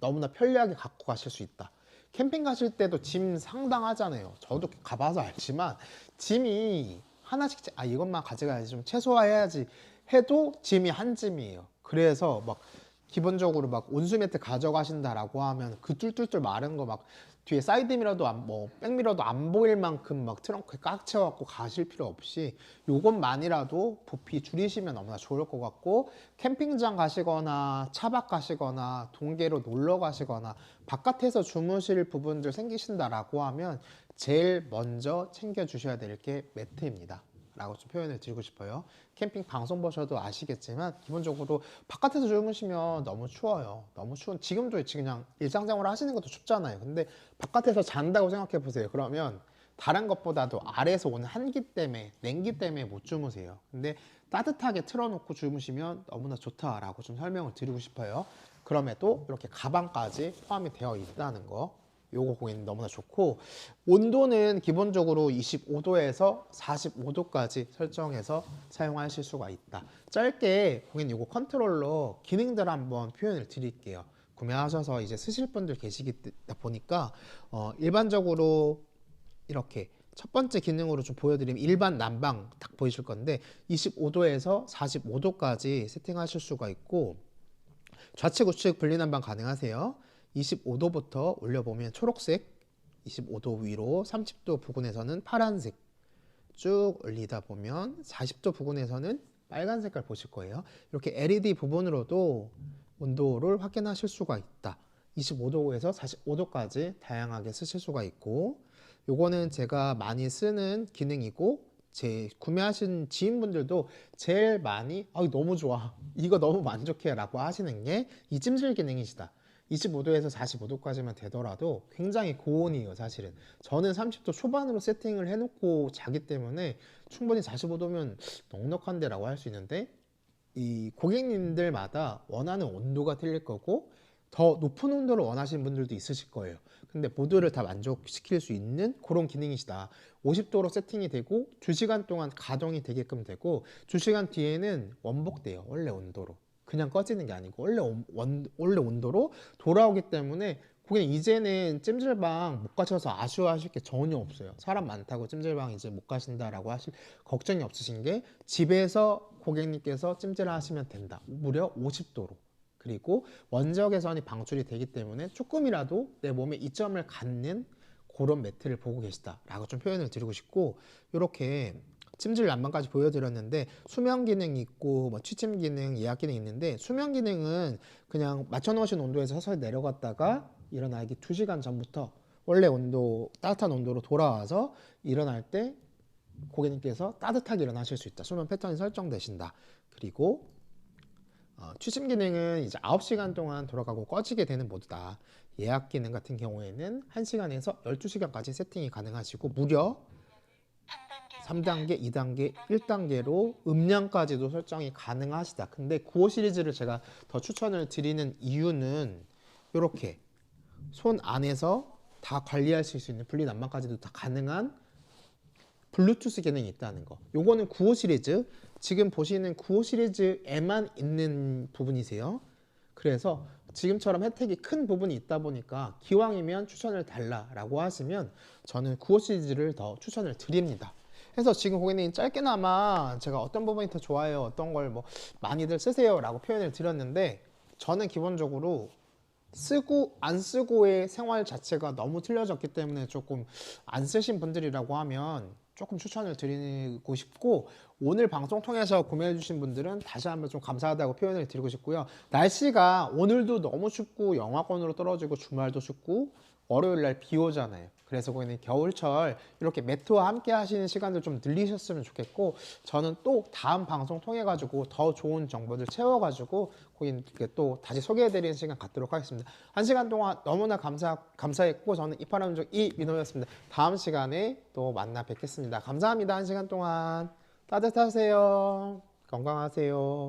Speaker 1: 너무나 편리하게 갖고 가실 수 있다. 캠핑 가실 때도 짐 상당하잖아요. 저도 가봐서 알지만 짐이 하나씩 이것만 가져가야지, 좀 최소화해야지 해도 짐이 한 짐이에요. 그래서 막 기본적으로 막 온수 매트 가져가신다라고 하면 그 뚫뚫뚫 마른 거 막 뒤에 사이드미러도 뭐 백미러도 안 보일 만큼 막 트렁크에 꽉 채워갖고 가실 필요 없이 요것만이라도 부피 줄이시면 너무나 좋을 것 같고, 캠핑장 가시거나 차박 가시거나 동계로 놀러 가시거나 바깥에서 주무실 부분들 생기신다라고 하면 제일 먼저 챙겨 주셔야 될 게 매트입니다 라고 좀 표현을 드리고 싶어요. 캠핑 방송 보셔도 아시겠지만 기본적으로 바깥에서 주무시면 너무 추워요. 너무 추운, 지금도 그냥 일상생활 하시는 것도 춥잖아요. 근데 바깥에서 잔다고 생각해 보세요. 그러면 다른 것보다도 아래에서 오는 한기 때문에, 냉기 때문에 못 주무세요. 근데 따뜻하게 틀어놓고 주무시면 너무나 좋다라고 좀 설명을 드리고 싶어요. 그럼에도 이렇게 가방까지 포함이 되어 있다는 거, 요거 고객님 너무나 좋고, 온도는 기본적으로 25도에서 45도까지 설정해서 사용하실 수가 있다. 짧게 고객님 요거 컨트롤러 기능들 한번 표현을 드릴게요. 구매하셔서 이제 쓰실 분들 계시다 보니까 일반적으로 이렇게 첫 번째 기능으로 좀 보여드리면 일반 난방 딱 보이실 건데 25도에서 45도까지 세팅하실 수가 있고, 좌측 우측 분리난방 가능하세요. 25도부터 올려보면 초록색, 25도 위로 30도 부근에서는 파란색, 쭉 올리다 보면 40도 부근에서는 빨간 색깔 보실 거예요. 이렇게 LED 부분으로도 온도를 확인하실 수가 있다. 25도에서 45도까지 다양하게 쓰실 수가 있고, 요거는 제가 많이 쓰는 기능이고 제 구매하신 지인분들도 제일 많이 너무 좋아, 이거 너무 만족해 라고 하시는 게 이 찜질 기능이시다. 25도에서 45도까지만 되더라도 굉장히 고온이에요. 사실은 저는 30도 초반으로 세팅을 해놓고 자기 때문에 충분히 45도면 넉넉한데 라고 할 수 있는데, 이 고객님들마다 원하는 온도가 틀릴 거고 더 높은 온도를 원하시는 분들도 있으실 거예요. 근데 모두를 다 만족시킬 수 있는 그런 기능이시다. 50도로 세팅이 되고 2시간 동안 가동이 되게끔 되고 2시간 뒤에는 원복돼요. 원래 온도로. 그냥 꺼지는 게 아니고 원래 온도로 돌아오기 때문에 고객님 이제는 찜질방 못 가셔서 아쉬워하실 게 전혀 없어요. 사람 많다고 찜질방 이제 못 가신다라고 하실 걱정이 없으신 게, 집에서 고객님께서 찜질을 하시면 된다. 무려 50도로. 그리고 원적 개선이 방출이 되기 때문에 조금이라도 내 몸에 이점을 갖는 그런 매트를 보고 계시다 라고 좀 표현을 드리고 싶고, 이렇게 찜질 난방까지 보여드렸는데 수면 기능이 있고 뭐 취침 기능, 예약 기능이 있는데, 수면 기능은 그냥 맞춰놓으신 온도에서 서서히 내려갔다가 일어나기 2시간 전부터 원래 온도, 따뜻한 온도로 돌아와서 일어날 때 고객님께서 따뜻하게 일어나실 수 있다. 수면 패턴이 설정되신다. 그리고 취침 기능은 이제 9시간 동안 돌아가고 꺼지게 되는 모드다. 예약 기능 같은 경우에는 1시간에서 12시간까지 세팅이 가능하시고 무려 3단계, 2단계, 1단계로 음량까지도 설정이 가능하시다. 근데 9호 시리즈를 제가 더 추천을 드리는 이유는 이렇게 손 안에서 다 관리하실 수 있는 분리 난방까지도 다 가능한 블루투스 기능이 있다는 거. 요거는 9호 시리즈, 지금 보시는 9호 시리즈에만 있는 부분이세요. 그래서 지금처럼 혜택이 큰 부분이 있다 보니까 기왕이면 추천을 달라라고 하시면 저는 9호 시리즈를 더 추천을 드립니다. 그래서 지금 고객님 짧게나마 제가 어떤 부분이 더 좋아요, 어떤 걸 뭐 많이들 쓰세요 라고 표현을 드렸는데, 저는 기본적으로 쓰고 안 쓰고의 생활 자체가 너무 틀려졌기 때문에 조금 안 쓰신 분들이라고 하면 조금 추천을 드리고 싶고, 오늘 방송 통해서 구매해 주신 분들은 다시 한번 좀 감사하다고 표현을 드리고 싶고요. 날씨가 오늘도 너무 춥고 영하권으로 떨어지고 주말도 춥고 월요일 날 비 오잖아요. 그래서 고객님 겨울철 이렇게 매트와 함께 하시는 시간들 좀 늘리셨으면 좋겠고, 저는 또 다음 방송 통해 가지고 더 좋은 정보들 채워 가지고 고객님께 또 다시 소개해 드리는 시간 갖도록 하겠습니다. 한 시간 동안 너무나 감사했고, 저는 이파람족 이민호였습니다. 다음 시간에 또 만나 뵙겠습니다. 감사합니다. 한 시간 동안 따뜻하세요. 건강하세요.